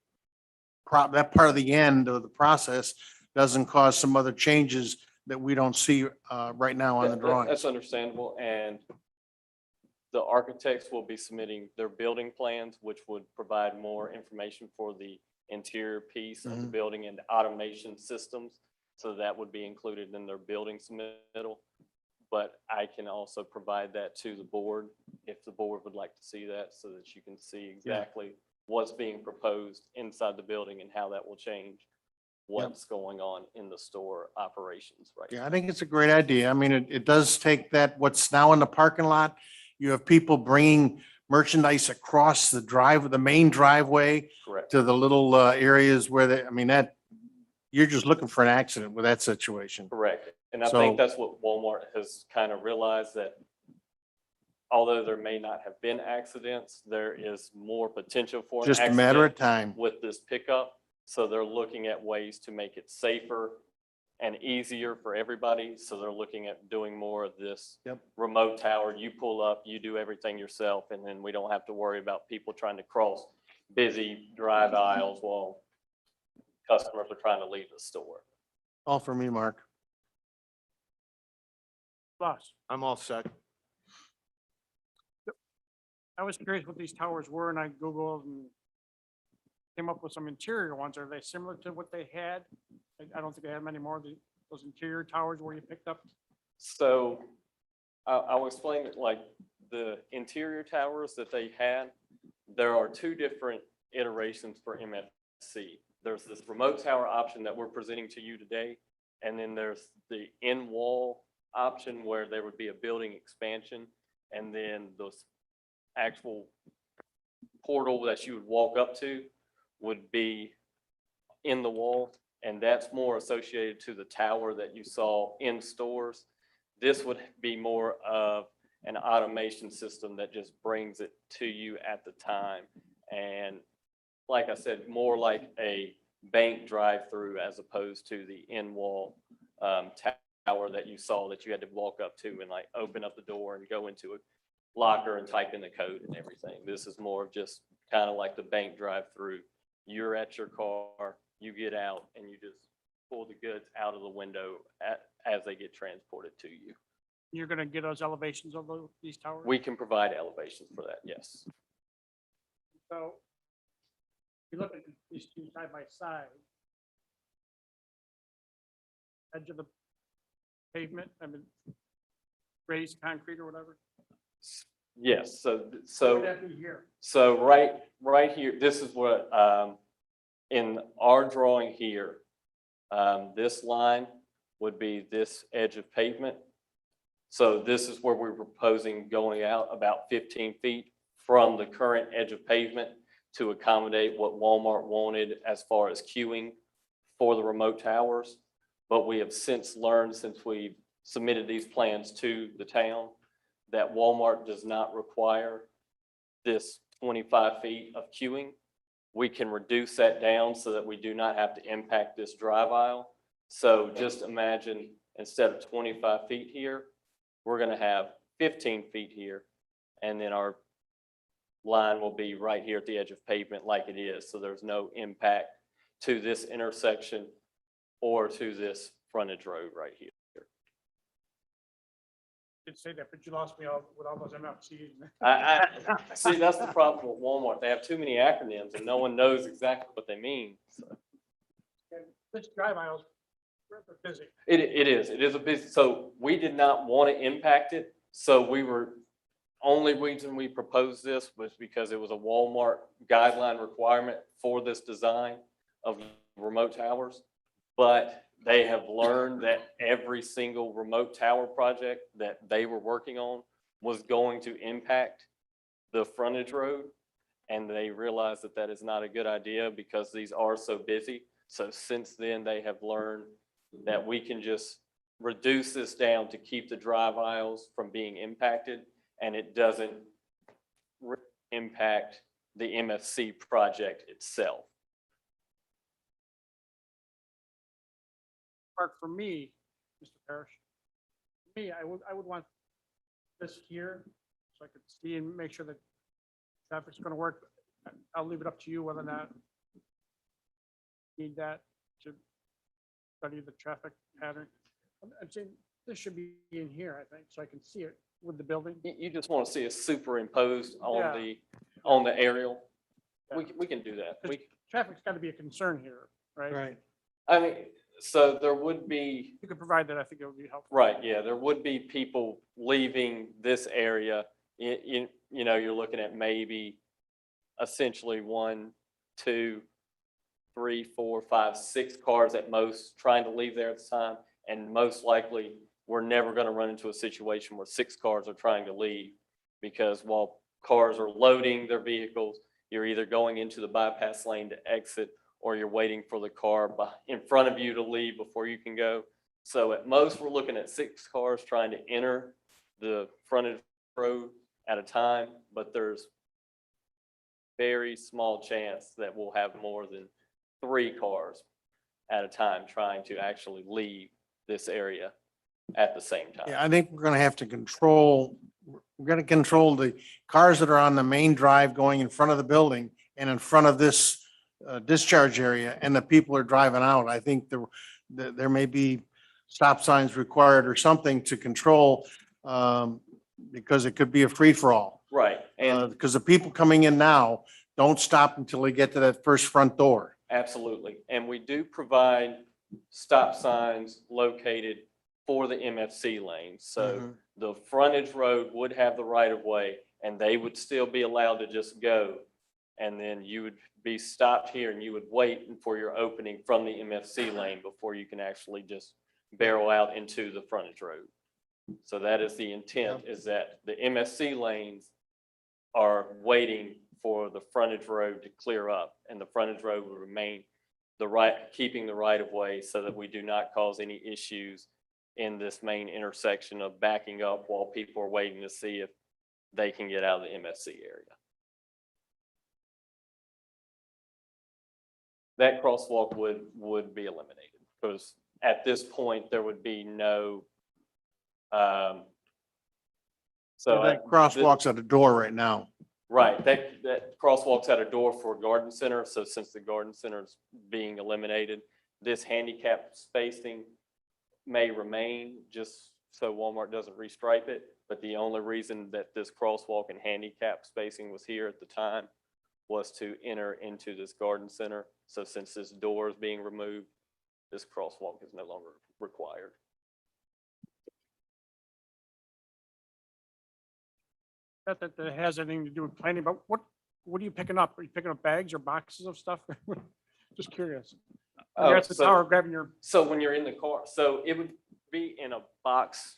part of the end of the process doesn't cause some other changes that we don't see right now on the drawing. That's understandable, and the architects will be submitting their building plans, which would provide more information for the interior piece of the building and automation systems. So that would be included in their building submittal. But I can also provide that to the board if the board would like to see that, so that you can see exactly what's being proposed inside the building and how that will change what's going on in the store operations right now. Yeah, I think it's a great idea. I mean, it does take that, what's now in the parking lot. You have people bringing merchandise across the main driveway Correct. to the little areas where you're just looking for an accident with that situation. Correct. And I So- think that's what Walmart has kind of realized, that although there may not have been accidents, there is more potential for an Just a matter of accident time. with this pickup. So they're looking at ways to make it safer and easier for everybody. So they're looking at doing more of this Yep. remote tower. You pull up, you do everything yourself, and then we don't have to worry about people trying to cross busy drive aisles while customers are trying to leave the store. All for me, Mark. Plus, I'm all set. I was curious what these towers were and I Googled and came up with some interior ones. Are they similar to what they had? I don't think they have many more of those interior towers where you picked up. So I'll explain it like the interior towers that they had. There are two different iterations for MFC. There's this remote tower option that we're presenting to you today. And then there's the in-wall option where there would be a building expansion. And then those actual portal that you would walk up to would be in the wall. And that's more associated to the tower that you saw in stores. This would be more of an automation system that just brings it to you at the time. And like I said, more like a bank drive-through as opposed to the in-wall tower that you saw that you had to walk up to and like open up the door and go into a locker and type in the code and everything. This is more of just kind of like the bank drive-through. You're at your car, you get out and you just pull the goods out of the window as they get transported to you. You're gonna get us elevations of these towers? We can provide elevations for that, yes. So you look at these two side by side. Edge of the pavement, I mean, raised concrete or whatever. Yes, Where would so that be here? So right here, this is what, in our drawing here, this line would be this edge of pavement. So this is where we're proposing going out about 15 feet from the current edge of pavement to accommodate what Walmart wanted as far as queuing for the remote towers. But we have since learned, since we submitted these plans to the town, that Walmart does not require this 25 feet of queuing. We can reduce that down so that we do not have to impact this drive aisle. So just imagine instead of 25 feet here, we're gonna have 15 feet here. And then our line will be right here at the edge of pavement like it is. So there's no impact to this intersection or to this frontage road right here. Did say that, but you lost me with all those MFCs. See, that's the problem with Walmart. They have too many acronyms and no one knows exactly what they mean. So This drive aisle's busy. it is a busy, so we did not want to impact it. So only reason we proposed this was because it was a Walmart guideline requirement for this design of remote towers. But they have learned that every single remote tower project that they were working on was going to impact the frontage road. And they realized that that is not a good idea because these are so busy. So since then, they have learned that we can just reduce this down to keep the drive aisles from being impacted, and it doesn't impact the MFC project itself. Mark, for me, Mr. Parrish, for me, I would want this here so I could see and make sure that traffic's gonna work. I'll leave it up to you whether or not need that to study the traffic pattern. I'm saying this should be in here, I think, so I can see it with the building. You just want to see it superimposed Yeah. on the aerial. Yeah. We can do that. Traffic's gotta be a concern here, right? Right. I mean, so there would be, You could provide that, I think it would be helpful. right, yeah, there would be people leaving this area. You know, you're looking at maybe essentially 1, 2, 3, 4, 5, 6 cars at most trying to leave there at the time. And most likely, we're never going to run into a situation where 6 cars are trying to leave, because while cars are loading their vehicles, you're either going into the bypass lane to exit, or you're waiting for the car in front of you to leave before you can go. So at most, we're looking at 6 cars trying to enter the frontage road at a time, but there's very small chance that we'll have more than 3 cars at a time trying to actually leave this area at the same time. Yeah, I think we're gonna have to we're gonna control the cars that are on the main drive going in front of the building and in front of this discharge area, and the people are driving out. I think there may be stop signs required or something to control, because it could be a free-for-all. Right, and Because the people coming in now don't stop until they get to that first front door. absolutely. And we do provide stop signs located for the MFC lanes. So the frontage road would have the right of way and they would still be allowed to just go. And then you would be stopped here and you would wait for your opening from the MFC lane before you can actually just barrel out into the frontage road. So that is the intent, is that the MFC lanes are waiting for the frontage road to clear up, and the frontage road will remain keeping the right of way so that we do not cause any issues in this main intersection of backing up while people are waiting to see if they can get out of the MFC area. That crosswalk would be eliminated because at this point, there would be no, That crosswalk's at the door right now. right, that crosswalk's at a door for garden center. So since the garden center is being eliminated, this handicap spacing may remain just so Walmart doesn't restripe it. But the only reason that this crosswalk and handicap spacing was here at the time was to enter into this garden center. So since this door is being removed, this crosswalk is no longer required. Not that that has anything to do with planning, but what are you picking up? Are you picking up bags or boxes of stuff? Just curious. You're at the tower grabbing your, So when you're in the car, so it would be in a box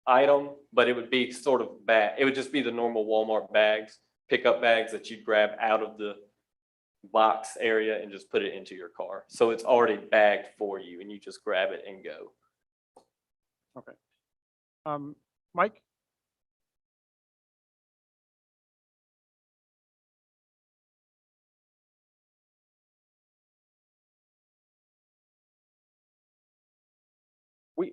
item, but it would be sort of bag. It would just be the normal Walmart bags, pickup bags that you'd grab out of the box area and just put it into your car. So it's already bagged for you and you just grab it and go. Mike?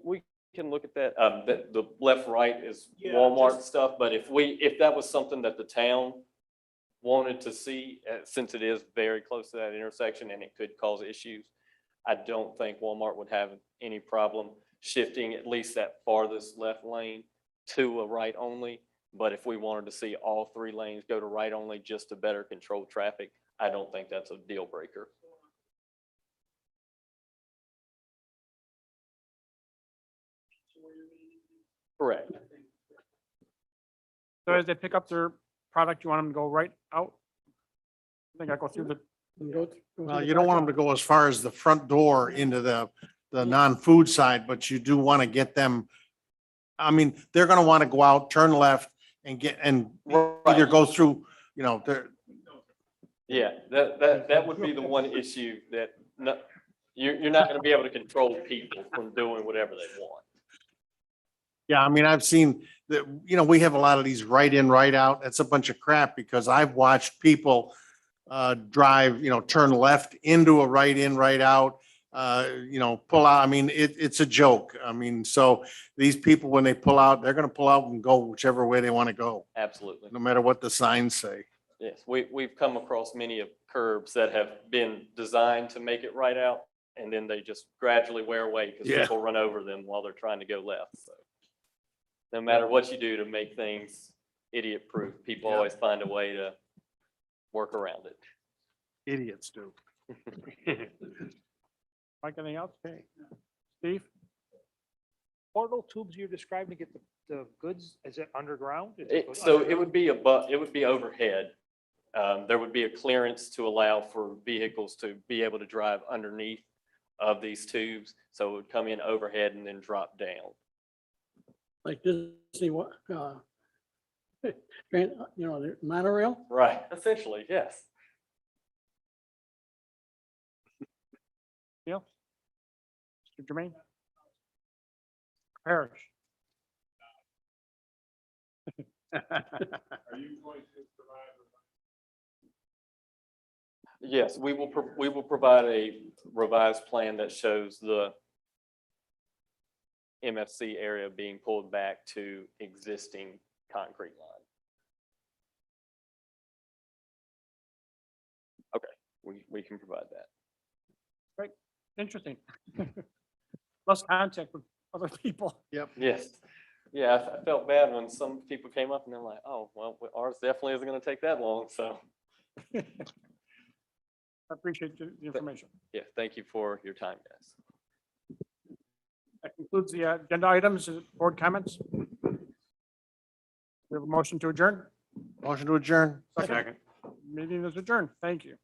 We can look at that. The left, right is Yeah, Walmart stuff, but if that was something that the town wanted to see, since it is very close to that intersection and it could cause issues, I don't think Walmart would have any problem shifting at least that farthest left lane to a right only. But if we wanted to see all three lanes go to right only just to better control traffic, I don't think that's a deal breaker. Correct. So as they pick up their product, you want them to go right out? I think I go through the, And go Well, you don't want them to go as far as the front door into the non-food side, but you do want to get them. I mean, they're going to want to go out, turn left and either go through, they're, Yeah, that would be the one issue that you're not going to be able to control people from doing whatever they want. yeah, I mean, I've seen that, we have a lot of these right in, right out. That's a bunch of crap because I've watched people drive, turn left into a right in, right out, pull out. I mean, it's a joke. I mean, so these people, when they pull out, they're going to pull out and go whichever way they want to go, Absolutely. no matter what the signs say. Yes, we've come across many of curbs that have been designed to make it right out, and then they just gradually wear away because Yeah. people run over them while they're trying to go left. So no matter what you do to make things idiot-proof, people Yeah. always find a way to work around it. Idiots do. Mike, anything else? Okay. Steve? Portal tubes you're describing to get the goods, is it underground? So it would be it would be overhead. There would be a clearance to allow for vehicles to be able to drive underneath of these tubes. So it would come in overhead and then drop down. like Disney, the monorail. Right, essentially, yes. Yeah. Mr. Jermaine? Parrish? Yes, we will provide a revised plan that shows the MFC area being pulled back to existing concrete line. Okay, we can provide that. Interesting. Less contact with other people. Yes. Yeah, I felt bad when some people came up and they're like, oh, well, ours definitely isn't going to take that long. So, I appreciate the information. yeah, thank you for your time, guys. That concludes the agenda items, board comments. We have a motion to adjourn. Motion to adjourn. Second. Meeting is adjourned. Thank you.